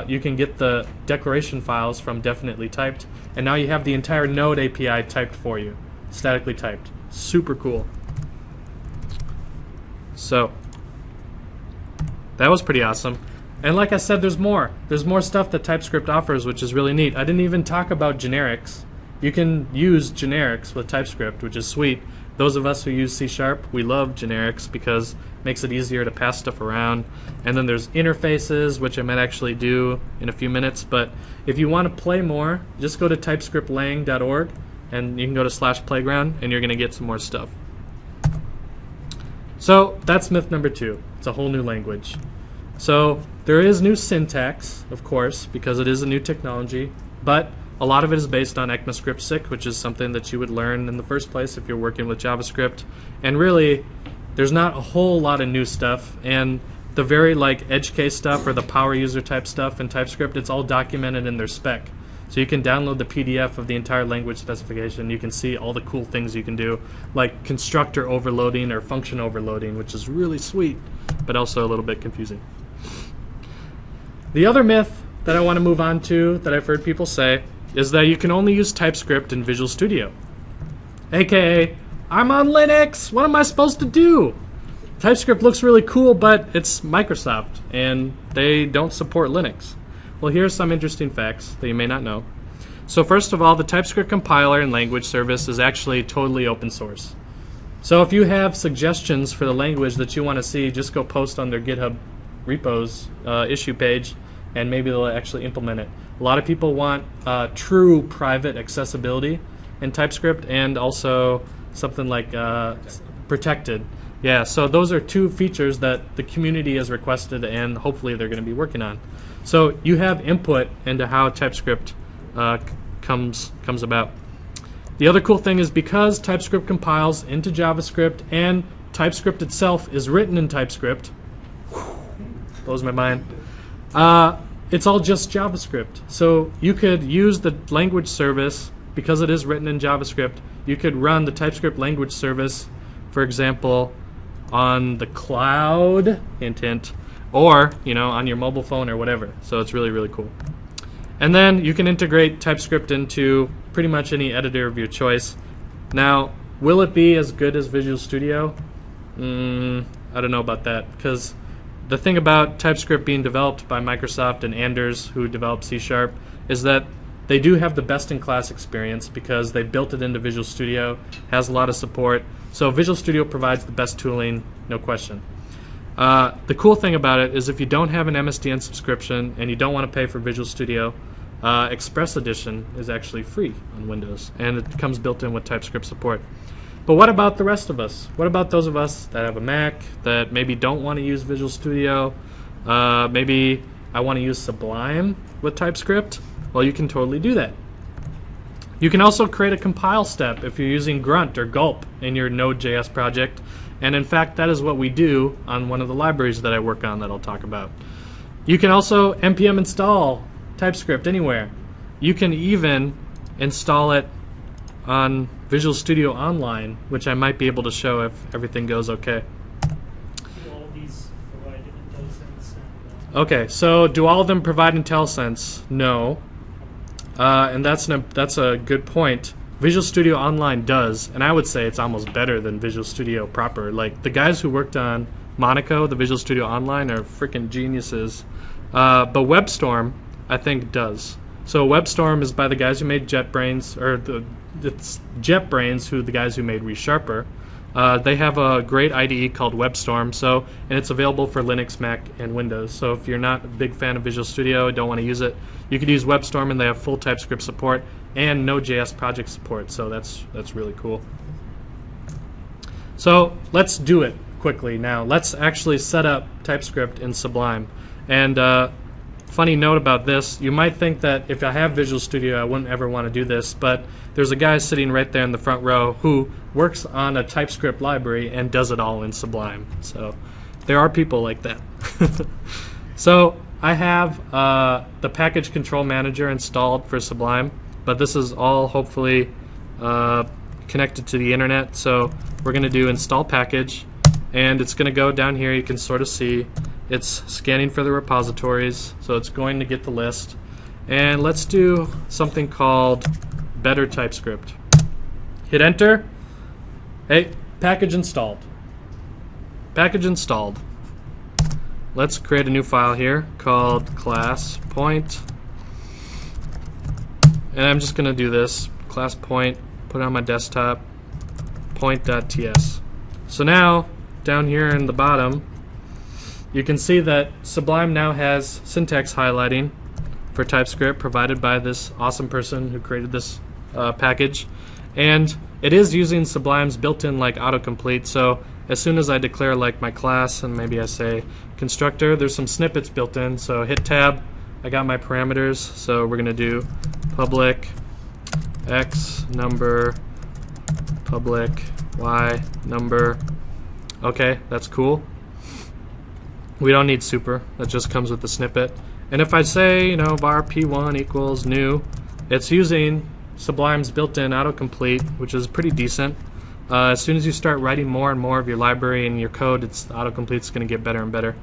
you can get the declaration files from definitely typed, and now you have the entire Node API typed for you, statically typed. Super cool. So that was pretty awesome. And like I said, there's more. There's more stuff that TypeScript offers, which is really neat. I didn't even talk about generics. You can use generics with TypeScript, which is sweet. Those of us who use C#, we love generics because it makes it easier to pass stuff around. And then there's interfaces, which I might actually do in a few minutes. But if you want to play more, just go to typescriptlang.org, and you can go to /playground, and you're going to get some more stuff. So that's myth number 2. It's a whole new language. So there is new syntax, of course, because it is a new technology, but a lot of it is based on ECMAScript 6, which is something that you would learn in the first place if you're working with JavaScript. And really, there's not a whole lot of new stuff. And the very like edge case stuff or the power user type stuff in TypeScript, it's all documented in their spec. So you can download the PDF of the entire language specification. You can see all the cool things you can do, like constructor overloading or function overloading, which is really sweet, but also a little bit confusing. The other myth that I want to move on to that I've heard people say is that you can only use TypeScript in Visual Studio. AKA, I'm on Linux, what am I supposed to do? TypeScript looks really cool, but it's Microsoft, and they don't support Linux. Well, here's some interesting facts that you may not know. So first of all, the TypeScript compiler and language service is actually totally open source. So if you have suggestions for the language that you want to see, just go post on their GitHub repos issue page, and maybe they'll actually implement it. A lot of people want true private accessibility in TypeScript, and also something like protected. Yeah, so those are two features that the community has requested, and hopefully they're going to be working on. So you have input into how TypeScript comes about. The other cool thing is because TypeScript compiles into JavaScript and TypeScript itself is written in TypeScript, blows my mind, it's all just JavaScript. So you could use the language service, because it is written in JavaScript, you could run the TypeScript language service, for example, on the cloud, hint hint, or on your mobile phone or whatever. So it's really, really cool. And then you can integrate TypeScript into pretty much any editor of your choice. Now, Will it be as good as Visual Studio? I don't know about that, because the thing about TypeScript being developed by Microsoft and Anders, who developed C#, is that they do have the best-in-class experience because they built it into Visual Studio, has a lot of support. So Visual Studio provides the best tooling, no question. The cool thing about it is if you don't have an MSDN subscription and you don't want to pay for Visual Studio, Express Edition is actually free on Windows, and it comes built in with TypeScript support. But what about the rest of us? What about those of us that have a Mac, that maybe don't want to use Visual Studio? Maybe I want to use Sublime with TypeScript? Well, you can totally do that. You can also create a compile step if you're using Grunt or Gulp in your Node.js project. And in fact, that is what we do on one of the libraries that I work on that I'll talk about. You can also npm install TypeScript anywhere. You can even install it on Visual Studio Online, which I might be able to show if everything goes okay. Do all of these provide IntelliSense? Okay, so do all of them provide IntelliSense? No. And that's a good point. Visual Studio Online does, and I would say it's almost better than Visual Studio proper. Like, the guys who worked on Monaco, the Visual Studio Online, are freaking geniuses. But WebStorm, I think, does. So WebStorm is by the guys who made JetBrains, or it's JetBrains, who the guys who made ReSharper. They have a great IDE called WebStorm, and it's available for Linux, Mac, and Windows. So if you're not a big fan of Visual Studio, don't want to use it, you could use WebStorm, and they have full TypeScript support and Node.js project support. So that's really cool. So let's do it quickly now. Let's actually set up TypeScript in Sublime. And funny note about this, you might think that if I have Visual Studio, I wouldn't ever want to do this, but there's a guy sitting right there in the front row who works on a TypeScript library and does it all in Sublime. So there are people like that. So I have the package control manager installed for Sublime, but this is all hopefully connected to the internet. So we're going to do install package, and it's going to go down here. You can sort of see it's scanning for the repositories, so it's going to get the list. And let's do something called better TypeScript. Hit enter. Hey, package installed. Package installed. Let's create a new file here called class point. And I'm just going to do this. Class point, put it on my desktop, point.ts. So now, down here in the bottom, you can see that Sublime now has syntax highlighting for TypeScript provided by this awesome person who created this package. And it is using Sublime's built-in like autocomplete, so as soon as I declare like my class and maybe I say constructor, there's some snippets built in, so hit tab, I got my parameters, so we're going to do public x number, public y number. Okay, that's cool. We don't need super, that just comes with the snippet. And if I say, var p1 equals new, it's using Sublime's built-in autocomplete, which is pretty decent. As soon as you start writing more and more of your library and your code, autocomplete's going to get better and better.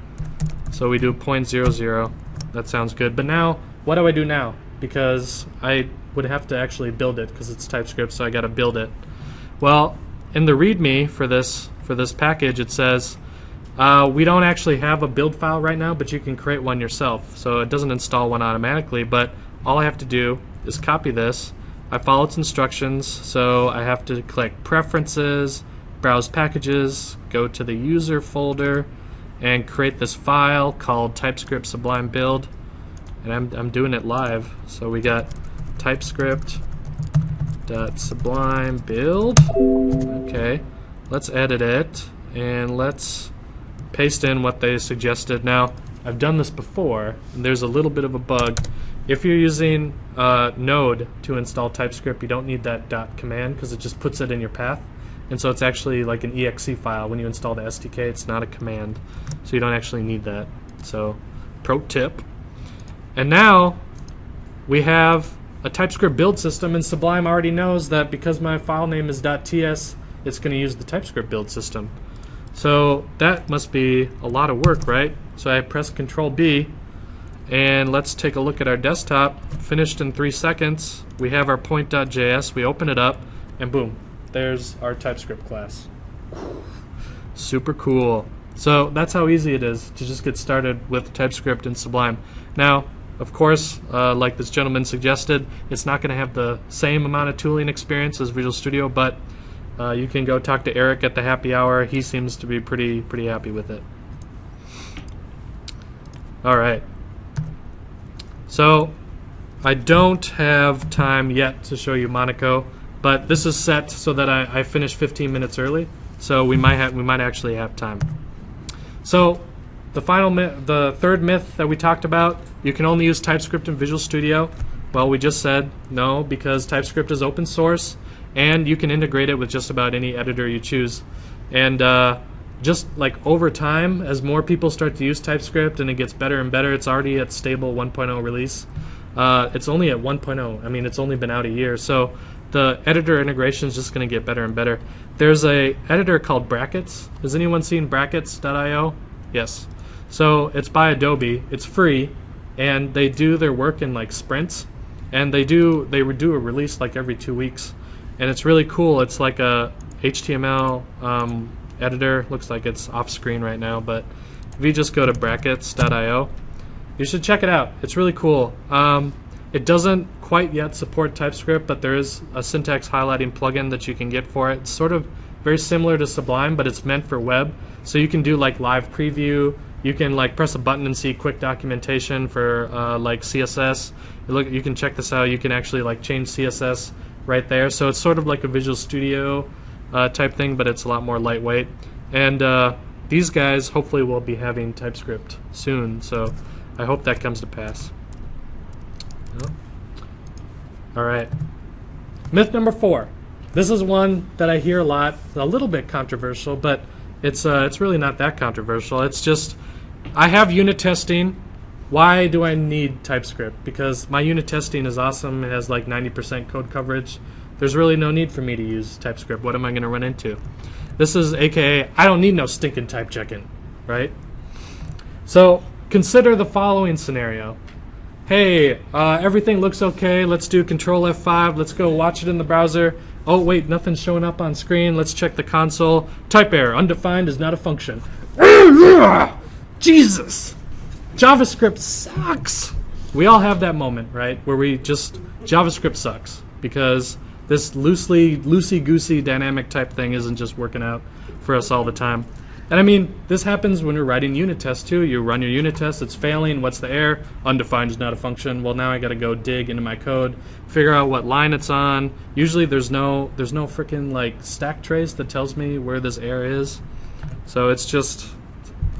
So we do 0.00. That sounds good. But now, what do I do now? Because I would have to actually build it because it's TypeScript, so I got to build it. Well, in the README for this package, it says we don't actually have a build file right now, but you can create one yourself. So it doesn't install one automatically, but all I have to do is copy this. I follow its instructions, so I have to click Preferences, Browse Packages, go to the User folder, and create this file called TypeScript Sublime Build. And I'm doing it live. So we got TypeScript.Sublime Build. Okay, let's edit it, and let's paste in what they suggested. Now, I've done this before, and there's a little bit of a bug. If you're using Node to install TypeScript, you don't need that .command because it just puts it in your path. And so it's actually like an exe file. When you install the SDK, it's not a command. So you don't actually need that. So, pro tip. And now we have a TypeScript build system, and Sublime already knows that because my file name is .ts, it's going to use the TypeScript build system. So that must be a lot of work, right? So I press Control B. And let's take a look at our desktop. Finished in 3 seconds. We have our point.js. We open it up, and boom, there's our TypeScript class. Super cool. So that's how easy it is to just get started with TypeScript and Sublime. Now, of course, like this gentleman suggested, it's not going to have the same amount of tooling experience as Visual Studio, but you can go talk to Eric at the happy hour. He seems to be pretty happy with it. All right. So I don't have time yet to show you Monaco, but this is set so that I finish 15 minutes early. So we might actually have time. So the third myth that we talked about, you can only use TypeScript in Visual Studio. Well, we just said no, because TypeScript is open source and you can integrate it with just about any editor you choose. And just like over time, as more people start to use TypeScript and it gets better and better, it's already at stable 1.0 release. It's only at 1.0. I mean, it's only been out a year. So the editor integration is just going to get better and better. There's a editor called Brackets. Has anyone seen brackets.io? Yes. So it's by Adobe. It's free, and they do their work in like sprints, and they do a release like every 2 weeks, and it's really cool. It's like a HTML editor. Looks like it's off screen right now, but if you just go to brackets.io, you should check it out. It's really cool. It doesn't quite yet support TypeScript, but there is a syntax highlighting plugin that you can get for it. It's sort of very similar to Sublime, but it's meant for web. So you can do like live preview. You can like press a button and see quick documentation for like CSS. You can check this out. You can actually like change CSS right there. So it's sort of like a Visual Studio type thing, but it's a lot more lightweight. And these guys hopefully will be having TypeScript soon. So I hope that comes to pass. All right. Myth number 4. This is one that I hear a lot, a little bit controversial, but it's really not that controversial. It's just, I have unit testing. Why do I need TypeScript? Because my unit testing is awesome. It has like 90% code coverage. There's really no need for me to use TypeScript. What am I going to run into? This is AKA, I don't need no stinking type checking, right? So consider the following scenario. Hey, everything looks okay. Let's do Control F5. Let's go watch it in the browser. Oh, wait, nothing's showing up on screen. Let's check the console. Type error, undefined is not a function. Jesus! JavaScript sucks! We all have that moment, right? Where JavaScript sucks because this loosey-goosey dynamic type thing isn't just working out for us all the time. And I mean, this happens when you're writing unit tests too. You run your unit test, it's failing. What's the error? Undefined is not a function. Well, now I got to go dig into my code, figure out what line it's on. Usually, there's no freaking like stack trace that tells me where this error is. So it's just,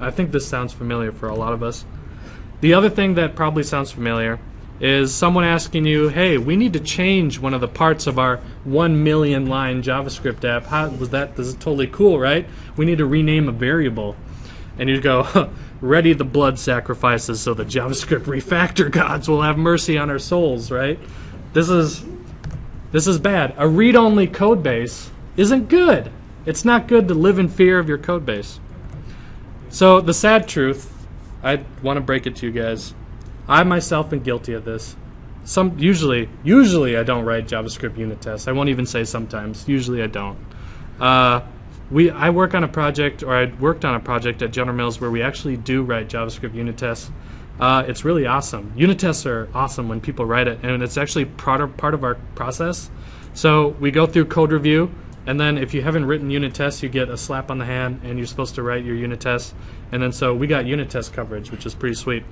I think this sounds familiar for a lot of us. The other thing that probably sounds familiar is someone asking you, hey, we need to change one of the parts of our 1 million line JavaScript app. How was that? This is totally cool, right? We need to rename a variable. And you go, ready the blood sacrifices so the JavaScript refactor gods will have mercy on our souls, right? This is bad. A read-only code base isn't good. It's not good to live in fear of your code base. So the sad truth, I want to break it to you guys. I myself am guilty of this. Usually I don't write JavaScript unit tests. I won't even say sometimes. Usually I don't. I work on a project, or I worked on a project at General Mills where we actually do write JavaScript unit tests. It's really awesome. Unit tests are awesome when people write it, and it's actually part of our process. So we go through code review, and then if you haven't written unit tests, you get a slap on the hand, and you're supposed to write your unit tests. And then so we got unit test coverage, which is pretty sweet.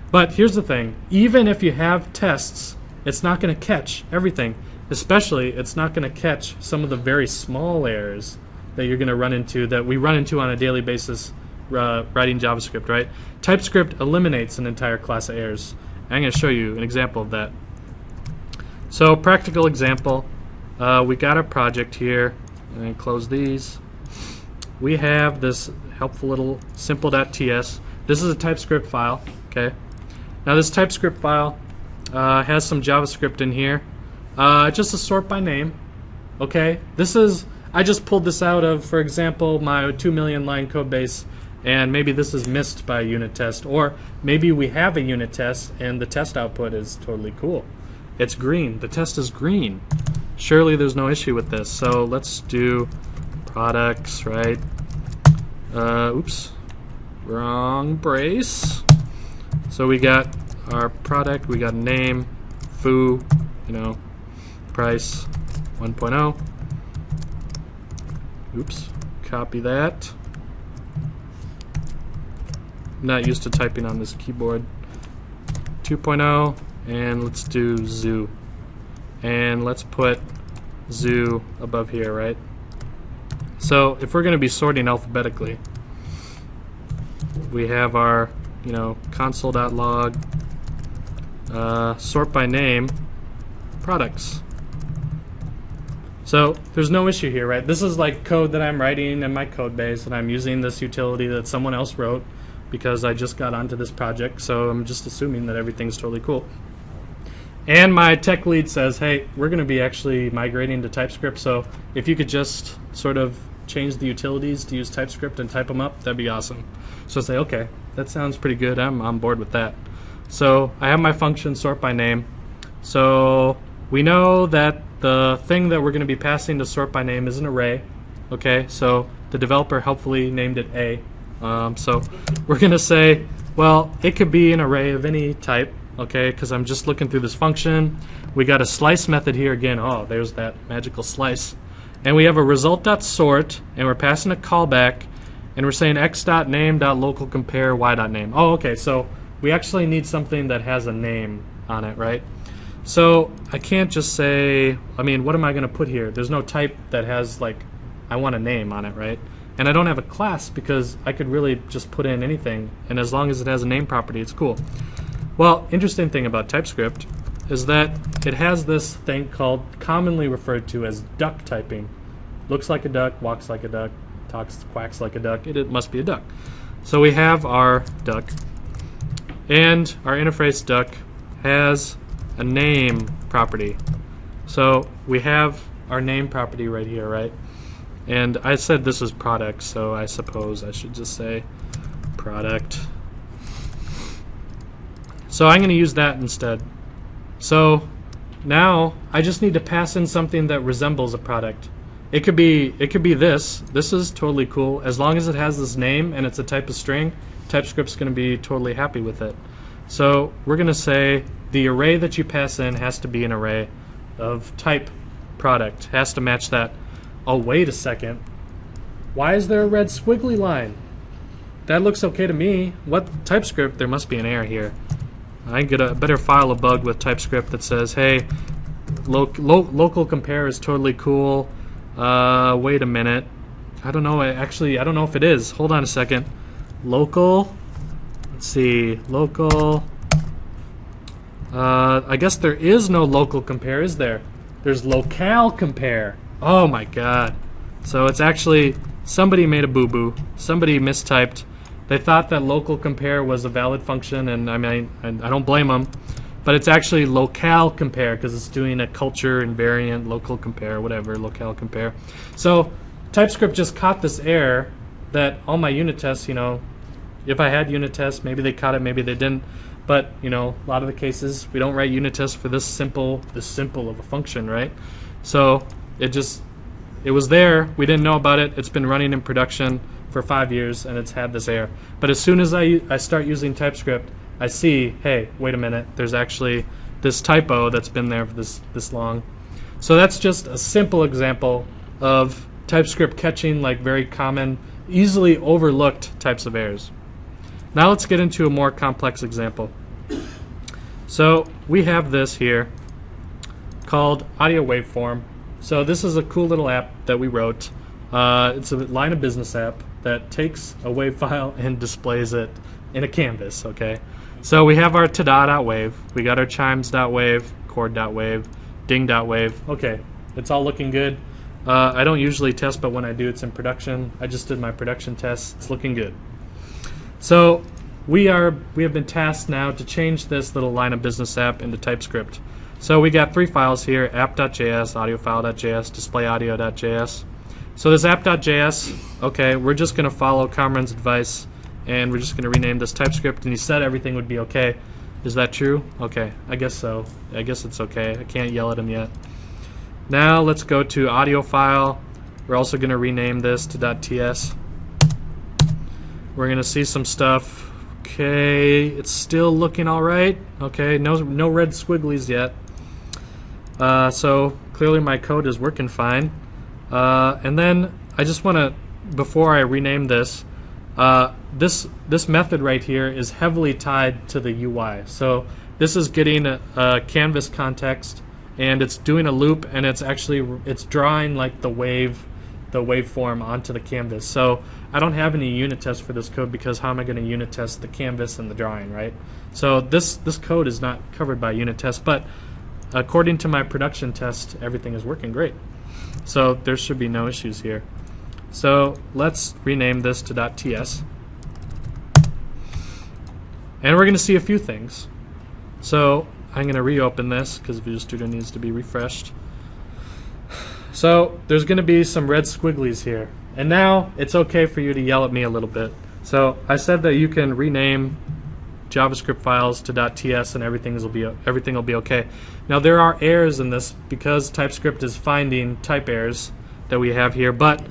But here's the thing, even if you have tests, it's not going to catch everything. Especially, it's not going to catch some of the very small errors that you're going to run into, that we run into on a daily basis writing JavaScript, right? TypeScript eliminates an entire class of errors. I'm going to show you an example of that. So, practical example, we got a project here, and close these. We have this helpful little simple.ts. This is a TypeScript file, okay? Now this TypeScript file has some JavaScript in here, just a sort by name, okay? I just pulled this out of, for example, my 2 million line code base, and maybe this is missed by a unit test, or maybe we have a unit test and the test output is totally cool. It's green, the test is green. Surely there's no issue with this. So let's do products, right? Oops, wrong brace. So we got our product, we got name, foo, price 1.0. Oops, copy that. I'm not used to typing on this keyboard. 2.0, and let's do zoo. And let's put zoo above here, right? So if we're going to be sorting alphabetically, we have our, console.log, sort by name, products. So there's no issue here, right? This is like code that I'm writing in my code base, and I'm using this utility that someone else wrote because I just got onto this project, so I'm just assuming that everything's totally cool. And my tech lead says, hey, we're going to be actually migrating to TypeScript, so if you could just sort of change the utilities to use TypeScript and type them up, that'd be awesome. So I say, okay, that sounds pretty good. I'm on board with that. So I have my function sort by name. So we know that the thing that we're going to be passing to sort by name is an array. Okay, so the developer helpfully named it A. So we're going to say, well, it could be an array of any type. Okay, because I'm just looking through this function. We got a slice method here again. Oh, there's that magical slice. And we have a result.sort, and we're passing a callback, and we're saying x.name.localCompare y.name. Oh, okay, so we actually need something that has a name on it, right? So I can't just say, what am I going to put here? There's no type that has, I want a name on it, right? And I don't have a class because I could really just put in anything, and as long as it has a name property, it's cool. Well, interesting thing about TypeScript is that it has this thing called, commonly referred to as duck typing. Looks like a duck, walks like a duck, talks, quacks like a duck. It must be a duck. So we have our duck, and our interface duck has a name property. So we have our name property right here, right? And I said this is product, so I suppose I should just say product. So I'm going to use that instead. So now I just need to pass in something that resembles a product. It could be this. This is totally cool. As long as it has this name and it's a type of string, TypeScript's going to be totally happy with it. So we're going to say the array that you pass in has to be an array of type product. Has to match that. Oh, wait a second. Why is there a red squiggly line? That looks okay to me. What TypeScript? There must be an error here. I better file a bug with TypeScript that says, hey, local compare is totally cool. Wait a minute. I don't know. Actually, I don't know if it is. Hold on a second. Local. Let's see. Local. I guess there is no local compare, is there? There's locale compare. Oh my god. So it's actually, somebody made a boo-boo. Somebody mistyped. They thought that local compare was a valid function, and I don't blame them, but it's actually locale compare because it's doing a culture invariant local compare, whatever, locale compare. So TypeScript just caught this error that all my unit tests, if I had unit tests, maybe they caught it, maybe they didn't, but a lot of the cases we don't write unit tests for this simple of a function, right? So it was there, we didn't know about it, it's been running in production for 5 years, and it's had this error. But as soon as I start using TypeScript, I see, hey, wait a minute, there's actually this typo that's been there for this long. So that's just a simple example of TypeScript catching very common, easily overlooked types of errors. Now let's get into a more complex example. So we have this here called audio waveform. So this is a cool little app that we wrote. It's a line of business app that takes a wave file and displays it in a canvas, okay? So we have our tada.wave, we got our chimes.wave, chord.wave, ding.wave. Okay, it's all looking good. I don't usually test, but when I do, it's in production. I just did my production test. It's looking good. So we have been tasked now to change this little line of business app into TypeScript. So we got 3 files here, app.js, audiofile.js, displayaudio.js. So this app.js, okay, we're just going to follow Kamran's advice, and we're just going to rename this TypeScript, and he said everything would be okay. Is that true? Okay, I guess so. I guess it's okay. I can't yell at him yet. Now let's go to audio file. We're also going to rename this to .ts. We're going to see some stuff. Okay, it's still looking all right. Okay, no red squigglies yet. So clearly my code is working fine. And then I just want to, before I rename this, this method right here is heavily tied to the UI. So this is getting a canvas context, and it's doing a loop, and it's drawing like the waveform onto the canvas. So I don't have any unit tests for this code, because how am I going to unit test the canvas and the drawing, right? So this code is not covered by unit tests, but according to my production test, everything is working great. So there should be no issues here. So let's rename this to .ts. And we're going to see a few things. So I'm going to reopen this because Visual Studio needs to be refreshed. So there's going to be some red squigglies here. And now it's okay for you to yell at me a little bit. So I said that you can rename JavaScript files to .ts and everything will be okay. Now there are errors in this because TypeScript is finding type errors that we have here, but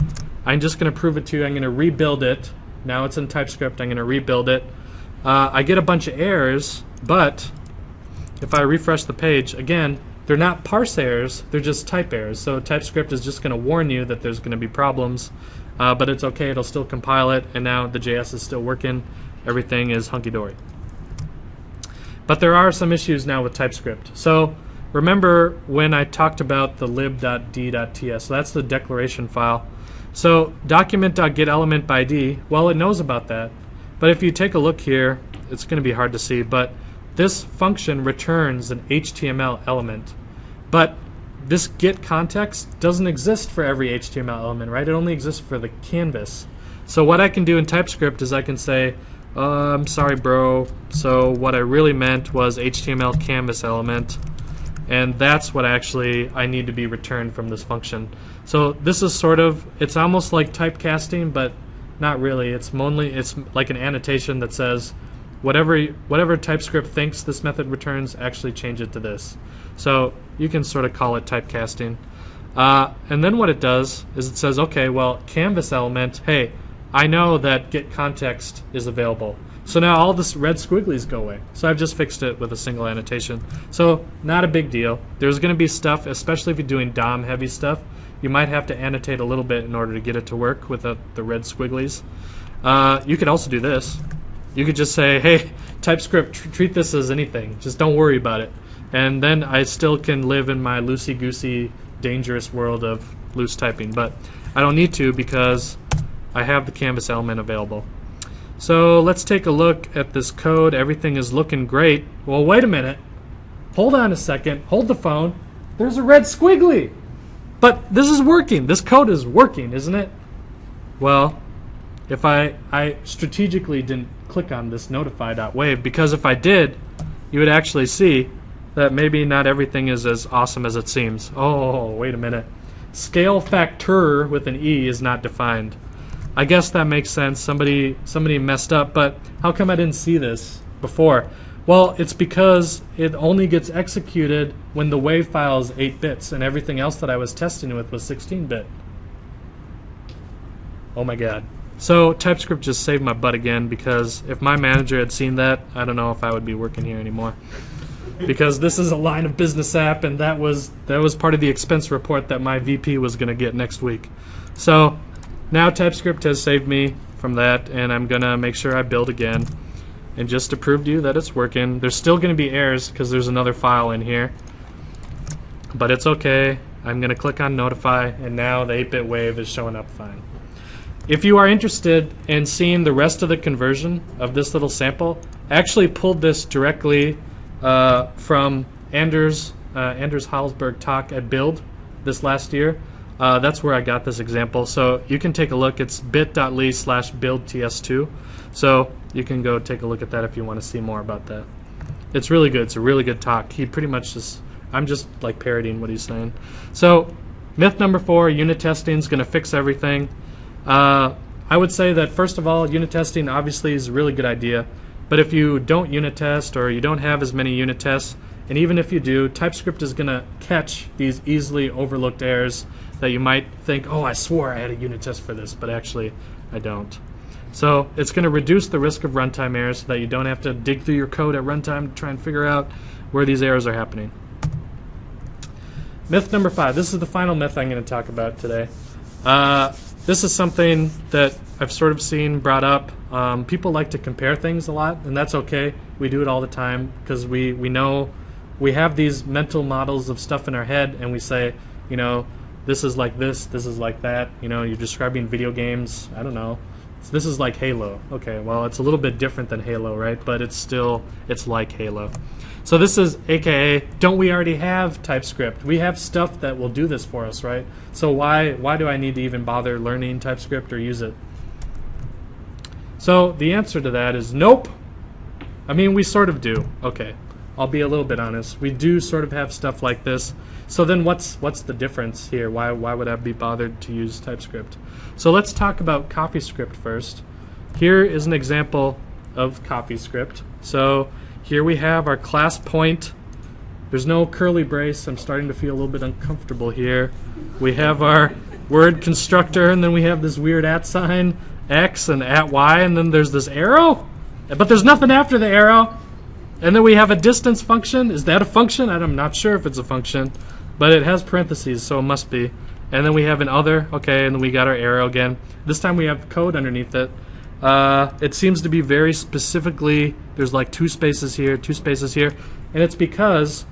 I'm just going to prove it to you. I'm going to rebuild it. Now it's in TypeScript. I'm going to rebuild it. I get a bunch of errors, but if I refresh the page, again, they're not parse errors, they're just type errors. So TypeScript is just going to warn you that there's going to be problems, but it's okay, it'll still compile it, and now the JS is still working. Everything is hunky-dory. But there are some issues now with TypeScript. So remember when I talked about the lib.d.ts, so that's the declaration file. So document.getElementByD, well, it knows about that. But if you take a look here, it's going to be hard to see, but this function returns an HTML element. But this get context doesn't exist for every HTML element, right? It only exists for the canvas. So what I can do in TypeScript is I can say, I'm sorry, bro. So what I really meant was HTML canvas element, and that's what actually I need to be returned from this function. So this is it's almost like typecasting, but not really. It's like an annotation that says whatever TypeScript thinks this method returns, actually change it to this. So you can sort of call it typecasting. And then what it does is it says, okay, well, canvas element, hey, I know that get context is available. So now all this red squigglies go away. So I've just fixed it with a single annotation. So not a big deal. There's going to be stuff, especially if you're doing DOM heavy stuff, you might have to annotate a little bit in order to get it to work without the red squigglies. You could also do this. You could just say, hey, TypeScript, treat this as anything. Just don't worry about it. And then I still can live in my loosey-goosey, dangerous world of loose typing. But I don't need to because I have the canvas element available. So let's take a look at this code. Everything is looking great. Well, wait a minute. Hold on a second. Hold the phone. There's a red squiggly. But this is working. This code is working, isn't it? Well, if I strategically didn't click on this notify.wave, because if I did, you would actually see that maybe not everything is as awesome as it seems. Oh, wait a minute. Scale factor with an E is not defined. I guess that makes sense. Somebody messed up, but how come I didn't see this before? Well, it's because it only gets executed when the wave file is 8 bits and everything else that I was testing with was 16-bit. Oh my god. So TypeScript just saved my butt again, because if my manager had seen that, I don't know if I would be working here anymore. Because this is a line of business app, and that was part of the expense report that my VP was going to get next week. So now TypeScript has saved me from that, and I'm going to make sure I build again. And just to prove to you that it's working, there's still going to be errors because there's another file in here. But it's okay. I'm going to click on notify, and now the 8-bit wave is showing up fine. If you are interested in seeing the rest of the conversion of this little sample, I actually pulled this directly from Anders Halsberg talk at Build this last year. That's where I got this example. So you can take a look. It's bit.ly/buildts2. So you can go take a look at that if you want to see more about that. It's really good. It's a really good talk. He pretty much I'm just like parodying what he's saying. So myth number 4, unit testing is going to fix everything. I would say that first of all, unit testing obviously is a really good idea. But if you don't unit test, or you don't have as many unit tests, And even if you do, TypeScript is going to catch these easily overlooked errors that you might think, oh, I swore I had a unit test for this, but actually I don't. So it's going to reduce the risk of runtime errors so that you don't have to dig through your code at runtime to try and figure out where these errors are happening. Myth number 5. This is the final myth I'm going to talk about today. This is something that I've sort of seen brought up. People like to compare things a lot, and that's okay. We do it all the time because we know we have these mental models of stuff in our head, and we say, you know, this is like this is like that. You know, you're describing video games. I don't know. So this is like Halo. Okay, well, it's a little bit different than Halo, right? But it's like Halo. So this is AKA, don't we already have TypeScript? We have stuff that will do this for us, right? So why do I need to even bother learning TypeScript or use it? So the answer to that is nope. I mean, we sort of do. Okay, I'll be a little bit honest. We do sort of have stuff like this. So then what's the difference here? Why would I be bothered to use TypeScript? So let's talk about CoffeeScript first. Here is an example of CoffeeScript. So here we have our class point. There's no curly brace. I'm starting to feel a little bit uncomfortable here. We have our word constructor, and then we have this weird @ sign, X and @Y, and then there's this arrow. But there's nothing after the arrow. And then we have a distance function. Is that a function? I'm not sure if it's a function, but it has parentheses, so it must be. And then we have an other, okay, and then we got our arrow again. This time we have code underneath it. It seems to be very specifically, there's like 2 spaces here, 2 spaces here, and it's because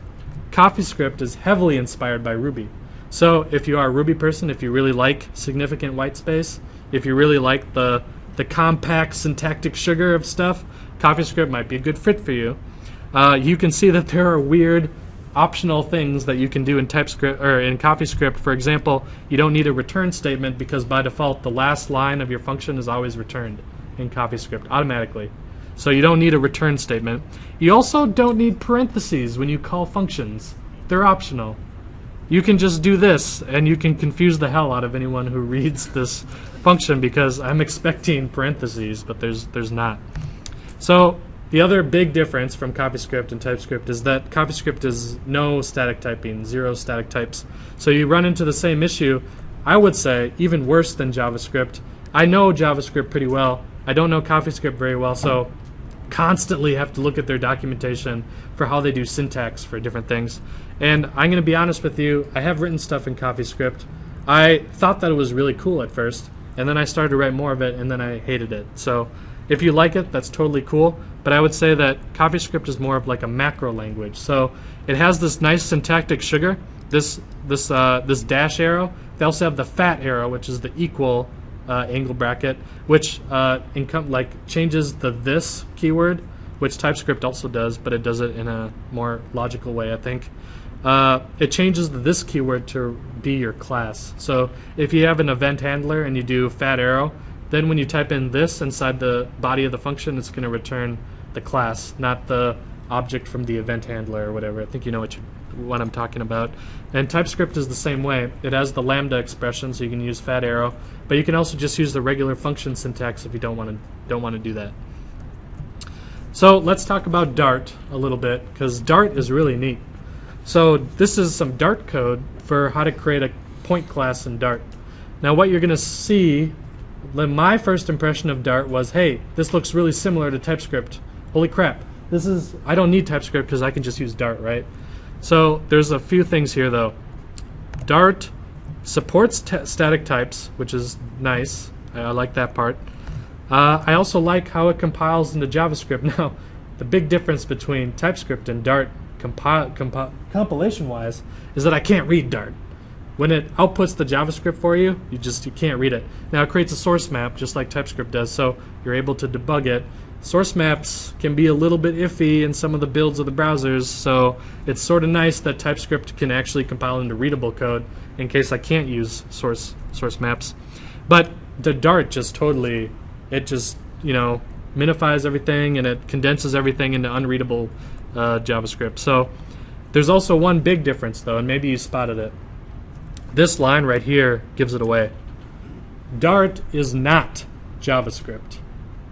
CoffeeScript is heavily inspired by Ruby. So if you are a Ruby person, if you really like significant white space, if you really like the compact syntactic sugar of stuff, CoffeeScript might be a good fit for you. You can see that there are weird optional things that you can do in TypeScript or in CoffeeScript. For example, you don't need a return statement because by default the last line of your function is always returned in CoffeeScript automatically. So you don't need a return statement. You also don't need parentheses when you call functions. They're optional. You can just do this and you can confuse the hell out of anyone who reads this function because I'm expecting parentheses, but there's not. So the other big difference from CoffeeScript and TypeScript is that CoffeeScript is no static typing, 0 static types. So you run into the same issue, I would say, even worse than JavaScript. I know JavaScript pretty well. I don't know CoffeeScript very well, so constantly have to look at their documentation for how they do syntax for different things. And I'm going to be honest with you, I have written stuff in CoffeeScript. I thought that it was really cool at first, and then I started to write more of it, and then I hated it. So if you like it, that's totally cool. But I would say that CoffeeScript is more of like a macro language. So it has this nice syntactic sugar, this dash arrow. They also have the fat arrow, which is the equal angle bracket, which changes the this keyword, which TypeScript also does, but it does it in a more logical way, I think. It changes the this keyword to be your class. So if you have an event handler and you do fat arrow, then when you type in this inside the body of the function, it's going to return the class, not the object from the event handler or whatever. I think you know what I'm talking about. And TypeScript is the same way. It has the lambda expression, so you can use fat arrow, but you can also just use the regular function syntax if you don't want to do that. So let's talk about Dart a little bit, because Dart is really neat. So this is some Dart code for how to create a point class in Dart. Now what you're going to see, my first impression of Dart was, hey, this looks really similar to TypeScript. Holy crap. I don't need TypeScript because I can just use Dart, right? So there's a few things here though. Dart supports static types, which is nice. I like that part. I also like how it compiles into JavaScript. Now, the big difference between TypeScript and Dart compilation-wise is that I can't read Dart. When it outputs the JavaScript for you, you can't read it. Now it creates a source map just like TypeScript does, so you're able to debug it. Source maps can be a little bit iffy in some of the builds of the browsers, so it's sort of nice that TypeScript can actually compile into readable code in case I can't use source maps. But the Dart just totally, it just, minifies everything and it condenses everything into unreadable JavaScript. So there's also one big difference though, and maybe you spotted it. This line right here gives it away. Dart is not JavaScript.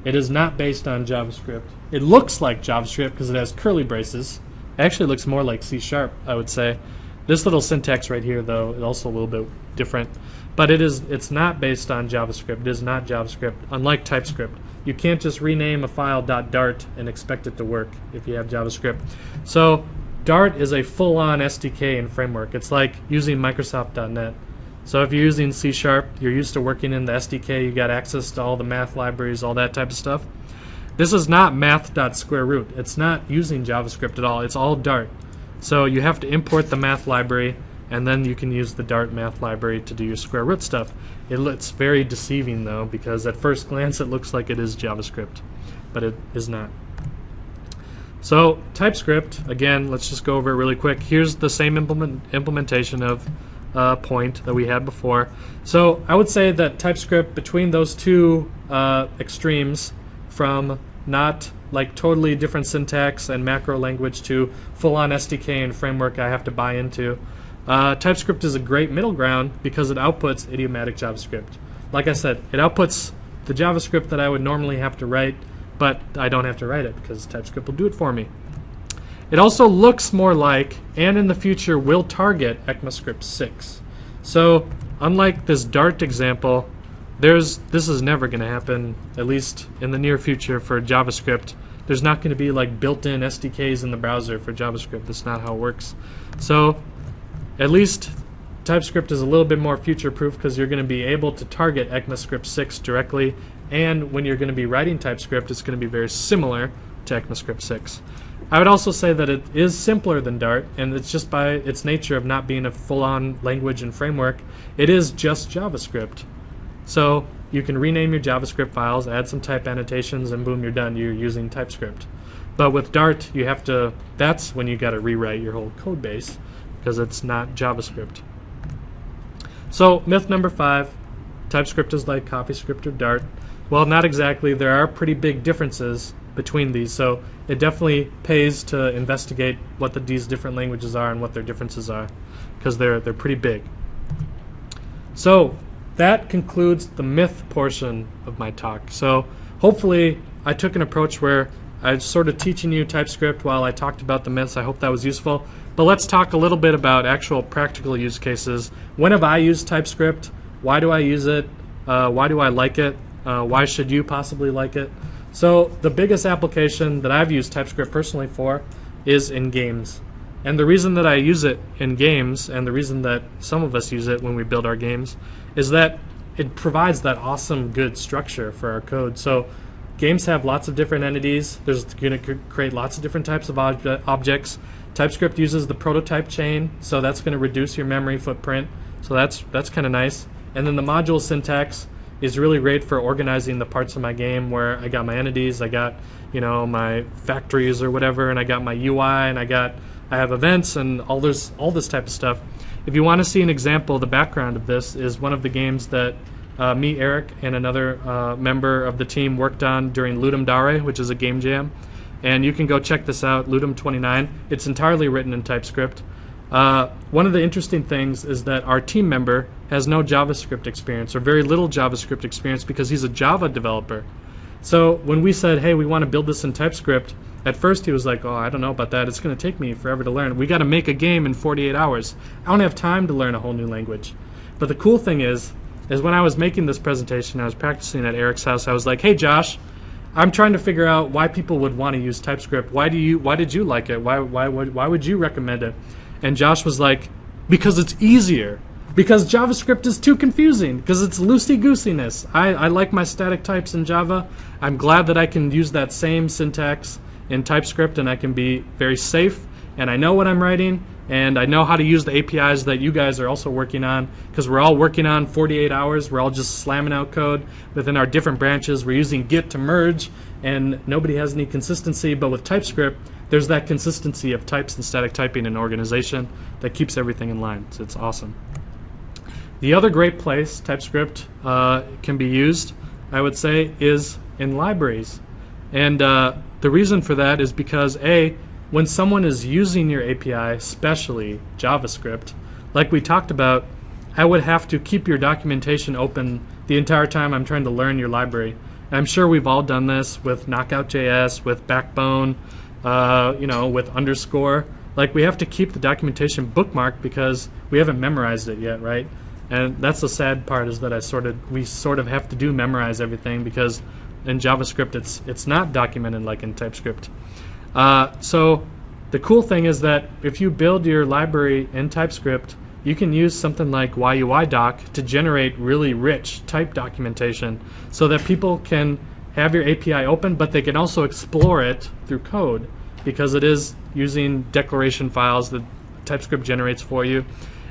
It is not based on JavaScript. It looks like JavaScript because it has curly braces, It actually looks more like C#, I would say. This little syntax right here, though, is also a little bit different. But it's not based on JavaScript. It is not JavaScript, unlike TypeScript. You can't just rename a file .dart and expect it to work if you have JavaScript. So Dart is a full-on SDK and framework. It's like using Microsoft.NET. So if you're using C#, you're used to working in the SDK, you got access to all the math libraries, all that type of stuff. This is not math.square root. It's not using JavaScript at all. It's all Dart. So you have to import the math library, and then you can use the Dart math library to do your square root stuff. It's very deceiving, though, because at first glance it looks like it is JavaScript, but it is not. So TypeScript, again, let's just go over it really quick. Here's the same implementation of point that we had before. So I would say that TypeScript, between those two extremes, from not like totally different syntax and macro language to full-on SDK and framework I have to buy into, TypeScript is a great middle ground because it outputs idiomatic JavaScript. Like I said, it outputs the JavaScript that I would normally have to write, but I don't have to write it because TypeScript will do it for me. It also looks more like, and in the future will target, ECMAScript 6. So unlike this Dart example, this is never going to happen, at least in the near future, for JavaScript. There's not going to be like built-in SDKs in the browser for JavaScript. That's not how it works. So at least TypeScript is a little bit more future-proof because you're going to be able to target ECMAScript 6 directly, and when you're going to be writing TypeScript, it's going to be very similar to ECMAScript 6. I would also say that it is simpler than Dart, and it's just by its nature of not being a full-on language and framework, it is just JavaScript. So you can rename your JavaScript files, add some type annotations, and boom, you're done. You're using TypeScript. But with Dart, you have to, that's when you got to rewrite your whole code base because it's not JavaScript. So myth number 5, TypeScript is like CoffeeScript or Dart. Well, not exactly. There are pretty big differences between these, so it definitely pays to investigate what these different languages are and what their differences are because they're pretty big. So that concludes the myth portion of my talk. So hopefully I took an approach where I was sort of teaching you TypeScript while I talked about the myths. I hope that was useful. But let's talk a little bit about actual practical use cases. When have I used TypeScript? Why do I use it? Why do I like it? Why should you possibly like it? So the biggest application that I've used TypeScript personally for is in games. And the reason that I use it in games, and the reason that some of us use it when we build our games, is that it provides that awesome, good structure for our code. So games have lots of different entities. There's going to create lots of different types of objects. TypeScript uses the prototype chain, so that's going to reduce your memory footprint. So that's kind of nice. And then the module syntax is really great for organizing the parts of my game where I got my entities, I got my factories or whatever, and I got my UI, and I have events and all this type of stuff. If you want to see an example, the background of this is one of the games that me, Eric, and another member of the team worked on during Ludum Dare, which is a game jam. And you can go check this out, Ludum 29. It's entirely written in TypeScript. One of the interesting things is that our team member has no JavaScript experience or very little JavaScript experience because he's a Java developer. So when we said, hey, we want to build this in TypeScript, at first he was like, oh, I don't know about that. It's going to take me forever to learn. We got to make a game in 48 hours. I don't have time to learn a whole new language. But the cool thing is when I was making this presentation, I was practicing at Eric's house, I was like, hey, Josh, I'm trying to figure out why people would want to use TypeScript. Why did you like it? Why would you recommend it? And Josh was like, because it's easier. Because JavaScript is too confusing. Because it's loosey-goosiness. I like my static types in Java. I'm glad that I can use that same syntax in TypeScript and I can be very safe. And I know what I'm writing. And I know how to use the APIs that you guys are also working on. Because we're all working on 48 hours. We're all just slamming out code within our different branches. We're using Git to merge. And nobody has any consistency. But with TypeScript, there's that consistency of types and static typing and organization that keeps everything in line. So it's awesome. The other great place TypeScript can be used, I would say, is in libraries. And the reason for that is because, A, when someone is using your API, especially JavaScript, like we talked about, I would have to keep your documentation open the entire time I'm trying to learn your library. And I'm sure we've all done this with Knockout.js, with Backbone, with underscore. Like, we have to keep the documentation bookmarked because we haven't memorized it yet, right? And that's the sad part, is that we sort of have to memorize everything, because in JavaScript it's not documented like in TypeScript. So the cool thing is that if you build your library in TypeScript, you can use something like YUIDoc to generate really rich type documentation so that people can have your API open, but they can also explore it through code, because it is using declaration files that TypeScript generates for you.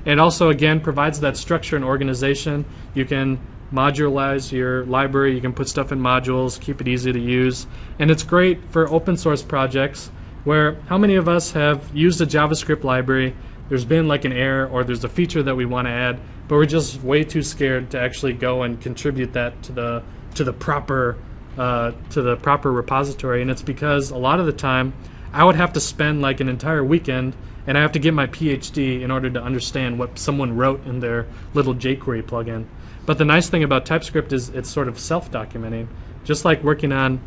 And also, again, provides that structure and organization. You can modularize your library, you can put stuff in modules, keep it easy to use. And it's great for open source projects where, how many of us have used a JavaScript library, there's been like an error or there's a feature that we want to add, but we're just way too scared to actually go and contribute that to the proper repository. And it's because a lot of the time I would have to spend like an entire weekend, and I have to get my PhD in order to understand what someone wrote in their little jQuery plugin. But the nice thing about TypeScript is it's sort of self-documenting. Just like working on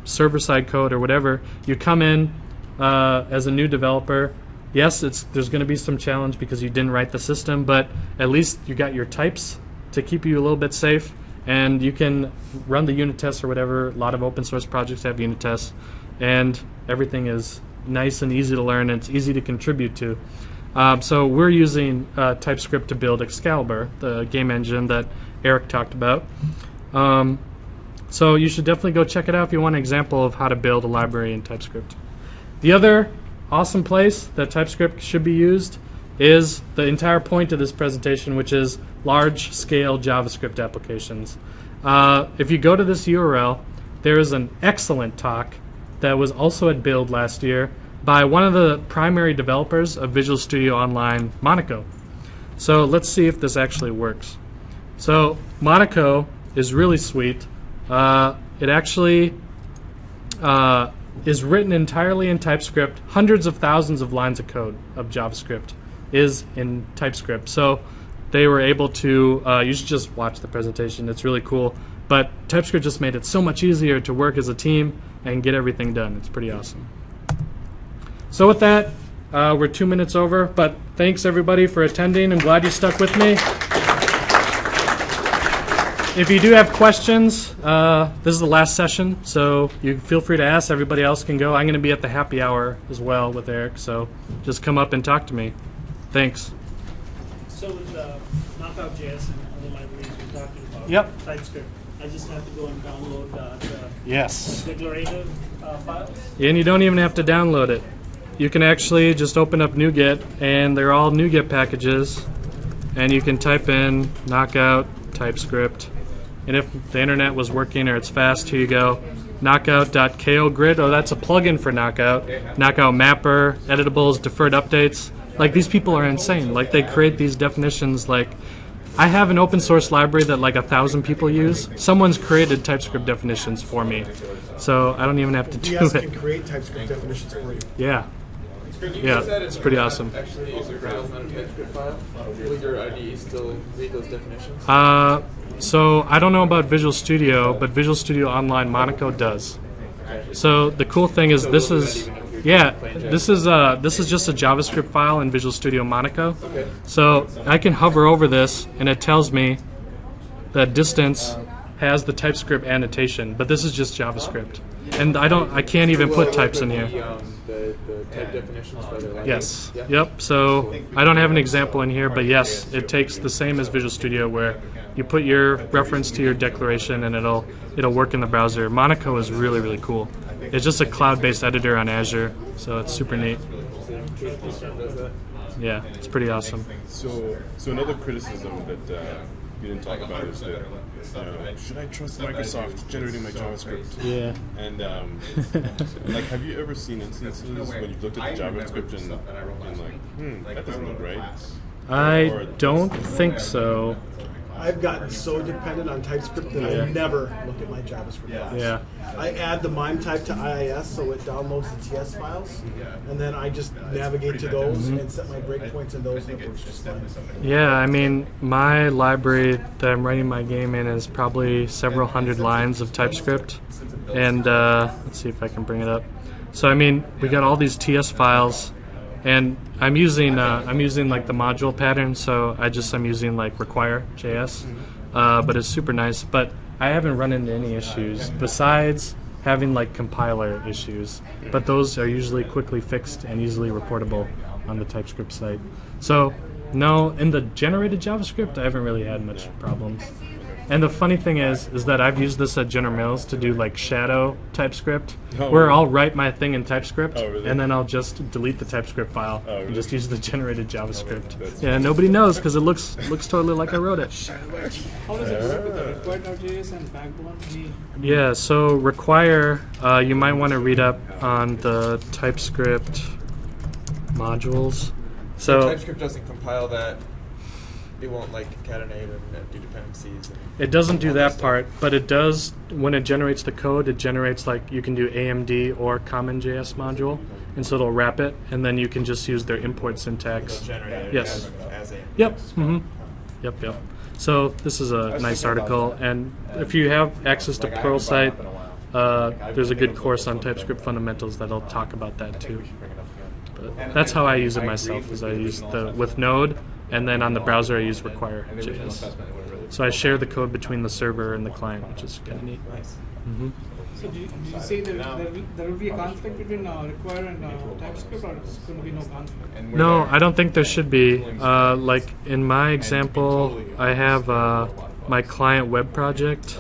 server-side code or whatever, you come in as a new developer. Yes, there's going to be some challenge because you didn't write the system, but at least you got your types to keep you a little bit safe, and you can run the unit tests or whatever. A lot of open source projects have unit tests, and everything is nice and easy to learn, and it's easy to contribute to. So we're using TypeScript to build Excalibur, the game engine that Eric talked about. So you should definitely go check it out if you want an example of how to build a library in TypeScript. The other awesome place that TypeScript should be used is the entire point of this presentation, which is large-scale JavaScript applications. If you go to this URL, there is an excellent talk that was also at Build last year by one of the primary developers of Visual Studio Online, Monaco. So let's see if this actually works. So Monaco is really sweet. It actually is written entirely in TypeScript. Hundreds of thousands of lines of code of JavaScript is in TypeScript. So they were able to, you should just watch the presentation, it's really cool. But TypeScript just made it so much easier to work as a team and get everything done. It's pretty awesome. So with that, we're 2 minutes over, but thanks everybody for attending. I'm glad you stuck with me. If you do have questions, this is the last session, so you feel free to ask. Everybody else can go. I'm going to be at the happy hour as well with Eric, so just come up and talk to me. Thanks. So with Knockout.js and other libraries we're talking about, Yep. TypeScript, I just have to go and download the Yes. declarative files? And you don't even have to download it. You can actually just open up NuGet, and they're all NuGet packages, and you can type in Knockout TypeScript. And if the internet was working or it's fast, here you go. Knockout.ko-grid. Oh, that's a plugin for Knockout. Knockout Mapper, editables, deferred updates. Like, these people are insane. Like, they create these definitions. Like, I have an open source library that like 1,000 people use. Someone's created TypeScript definitions for me, so I don't even have to do DS it. can create TypeScript definitions for you. Yeah. Yeah, it's pretty awesome. Actually, use a Rails not a TypeScript file. Will your IDE still read those definitions? So I don't know about Visual Studio, but Visual Studio Online Monaco does. So the cool thing is this is this is just a JavaScript file in Visual Studio Monaco. Okay. So I can hover over this and it tells me that distance has the TypeScript annotation, but this is just JavaScript. And I can't even put types in here. The type definitions for their language. Yes. Yeah. Yep. So I don't have an example in here, but yes, it takes the same as Visual Studio, where you put your reference to your declaration and it'll work in the browser. Monaco is really, really cool. It's just a cloud-based editor on Azure, so it's super neat. Yeah, it's pretty awesome. So another criticism that you didn't talk about is that should I trust Microsoft generating my JavaScript? Yeah. And like, have you ever seen instances when you've looked at the JavaScript and like, that doesn't look right? I don't think so. I've gotten so dependent on TypeScript that I never look at my JavaScript files. Yeah. I add the MIME type to IIS so it downloads the TS files, and then I just navigate to those and set my breakpoints in those, and it works just fine. Yeah, I mean, my library that I'm writing my game in is probably several hundred lines of TypeScript. And let's see if I can bring it up. So I mean, we got all these TS files, and I'm using like the module pattern. So I'm using like require.js, but it's super nice. But I haven't run into any issues besides having like compiler issues. But those are usually quickly fixed and easily reportable on the TypeScript site. So no, in the generated JavaScript, I haven't really had much problems. And the funny thing is that I've used this at General Mills to do like shadow TypeScript, where I'll write my thing in TypeScript, and then I'll just delete the TypeScript file and just use the generated JavaScript. Yeah, nobody knows because it looks totally like I wrote it. How does it work with the require.js and backbone? Yeah, so require, you might want to read up on the TypeScript modules. So TypeScript doesn't compile that. It won't like concatenate and do dependencies. It doesn't do that part, but it does when it generates the code. It generates like you can do AMD or CommonJS module, and so it'll wrap it, and then you can just use their import syntax. Generate it yes. as AMD. Yep. Yep. So this is a nice article, and if you have access to Pluralsight, there's a good course on TypeScript fundamentals that'll talk about that too. But that's how I use it myself. Is I use with Node. And then on the browser, I use require.js. So I share the code between the server and the client, which is kind of neat. So did you say there will be a conflict between require and TypeScript, or it's going to be no conflict? No, I don't think there should be. Like in my example, I have my client web project,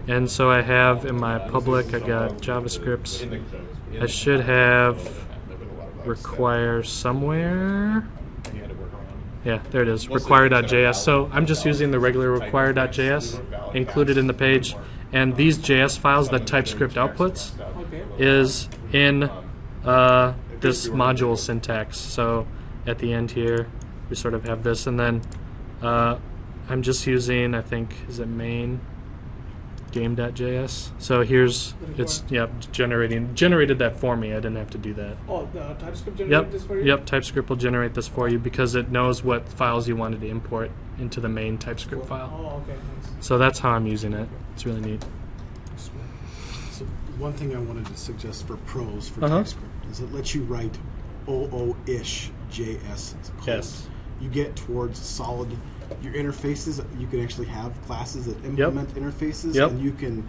and so I have in my public, I got JavaScripts. I should have require somewhere. Yeah, there it is, require.js. So I'm just using the regular require.js included in the page. And these JS files that TypeScript outputs is in this module syntax. So at the end here, we sort of have this. And then I'm just using, I think, is it main game.js? So here's, it's, generated that for me. I didn't have to do that. Oh, the TypeScript generated this for you? Yep, TypeScript will generate this for you because it knows what files you wanted to import into the main TypeScript file. Oh, okay, nice. So that's how I'm using it. It's really neat. So one thing I wanted to suggest for pros for TypeScript is it lets you write OO-ish JS code. Yes. You get towards solid. Your interfaces, you can actually have classes that implement interfaces, and you can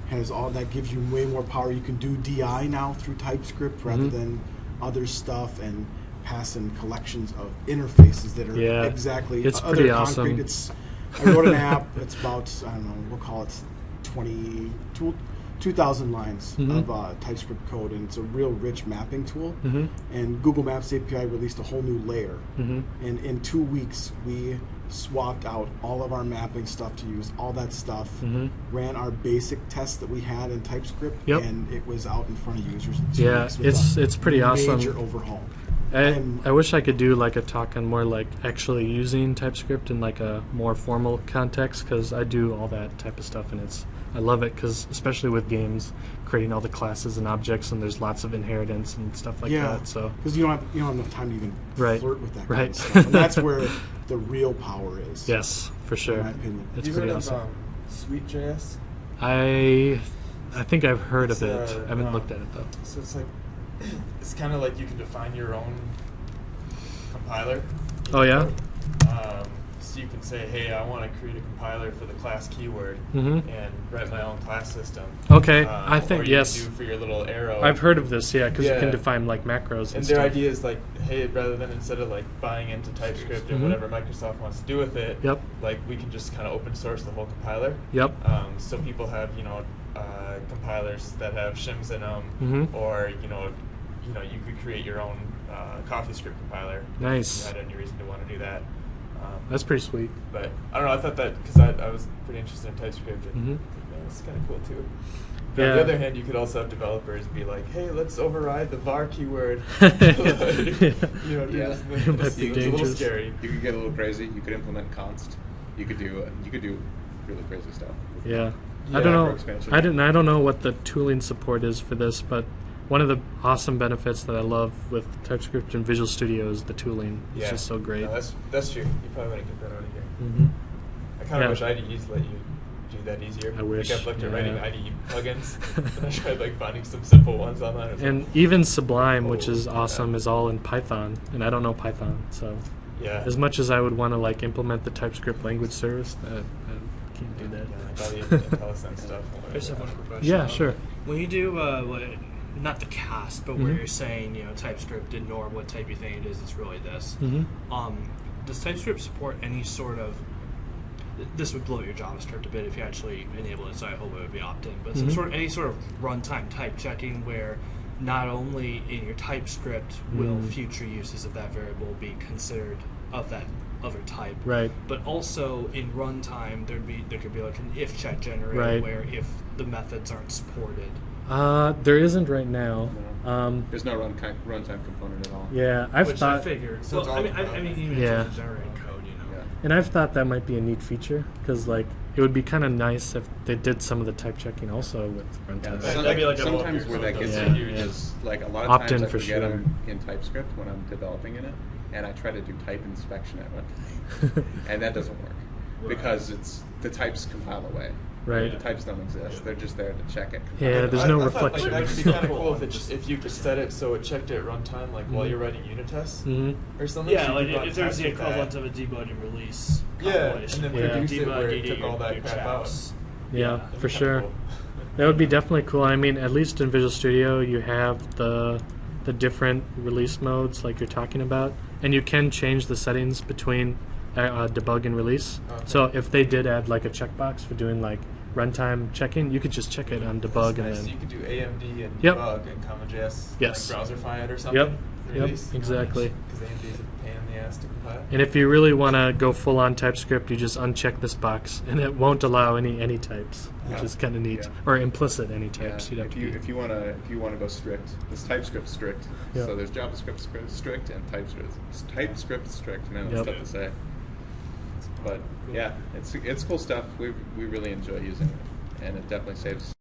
that gives you way more power. You can do DI now through TypeScript rather than other stuff, and pass in collections of interfaces that are exactly it's pretty concrete. awesome. I wrote an app. It's about, I don't know, we'll call it 2,000 lines of TypeScript code, and it's a real rich mapping tool. And Google Maps API released a whole new layer. And in 2 weeks, we swapped out all of our mapping stuff to use all that stuff, ran our basic tests that we had in TypeScript, and it was out in front of users in 2 weeks. It's pretty awesome. Major overhaul. I wish I could do like a talk on more like actually using TypeScript in like a more formal context, because I do all that type of stuff, and I love it because especially with games, creating all the classes and objects, and there's lots of inheritance and stuff like that. So because you don't have enough time to even flirt with that kind of stuff, and that's where the real power is. Yes, for sure. In my opinion, it's you pretty heard awesome. of Sweet.js? I think I've heard of it. I haven't looked at it though. So it's like it's kind of like you can define your own compiler. Oh yeah. So you can say, hey, I want to create a compiler for the class keyword and write my own class system. Okay, I think or you can do for your little arrow. I've heard of this, because you can define like macros and their stuff. idea is like, hey, rather than instead of like buying into TypeScript and whatever Microsoft wants to do with it, like we can just kind of open source the whole compiler. So people have compilers that have shims in them, or you could create your own CoffeeScript compiler. Nice. If you had any reason to want to do that. That's pretty sweet. But I don't know. I thought that because I was pretty interested in TypeScript, and it's kind of cool too. But on the other hand, you could also have developers be like, "Hey, let's override the var keyword." It might be It's a little scary. You could get a little crazy. You could implement const. You could do really crazy stuff. I don't know. I don't know what the tooling support is for this, but one of the awesome benefits that I love with TypeScript and Visual Studio is the tooling. It's just so great. No, that's true. You probably want to get that out of here. I kind of wish IDEs let you do that easier. I wish. Like I've looked at yeah. writing IDE plugins, and I tried like finding some simple ones online. And even Sublime, which is awesome, is all in Python, and I don't know Python, so yeah. as much as I would want to like implement the TypeScript language service, I can't do that. All the IntelliSense stuff. I just have one quick question. Yeah, sure. When you do not the cast, but where Mhm. you're saying, you know, TypeScript ignore what type you think it is, it's really this. Mm-hmm. Does TypeScript support any sort of? This would blow your JavaScript a bit if you actually enable it, so I hope it would be opt-in. But any sort of runtime type checking where not only in your TypeScript will future uses of that variable be considered of that other type, Right. but also in runtime there could be like an if check generator Right. where if the methods aren't supported. There isn't right now. There's no runtime component at all. Yeah, I've Which thought. I figured. So it's Well, all I mean, even Yeah. in terms of generating code, you know. Yeah. And I've thought that might be a neat feature because, like, it would be kind of nice if they did some of the type checking also with runtime. Yeah, That'd be like a sometimes where that gets Yeah, you yeah. is like a lot of Opt-in times I for forget sure. I'm in TypeScript when I'm developing in it, and I try to do type inspection at runtime, and that doesn't work because the types compile away. Right. The types don't exist; they're just there to check it. Yeah, there's no I thought, reflection. Like, that could be kind of cool if you could set it so it checked it at runtime, like while you're writing unit tests Mm-hmm. or something. Yeah, so like you could if there's the test with equivalent that. of a debug and release Yeah, compilation, and then where you produce it where it debug, took all that your crap out. checks. Yeah, That'd be for kinda sure. cool. That would be definitely cool. I mean, at least in Visual Studio, you have the different release modes like you're talking about, and you can change the settings between debug and release. Okay. So if they did add like a checkbox for doing like runtime checking, you could just check it on debug and Nice. then. So you could do AMD and Yep. debug and CommonJS, Yes. like browserify it or something. Yep. for Yep. release. Exactly. Because AMD is a pain in the ass to compile. And if you really want to go full on TypeScript, you just uncheck this box, and it won't allow any types, which Yeah. is kind of neat, Yeah. or implicit any Yeah, types. You'd have if to you be. if you wanna go strict, there's TypeScript strict. Yep. So there's JavaScript strict and TypeScript strict. Man, that's Yep. tough to say. But yeah, it's cool stuff. We really enjoy using it, and it definitely saves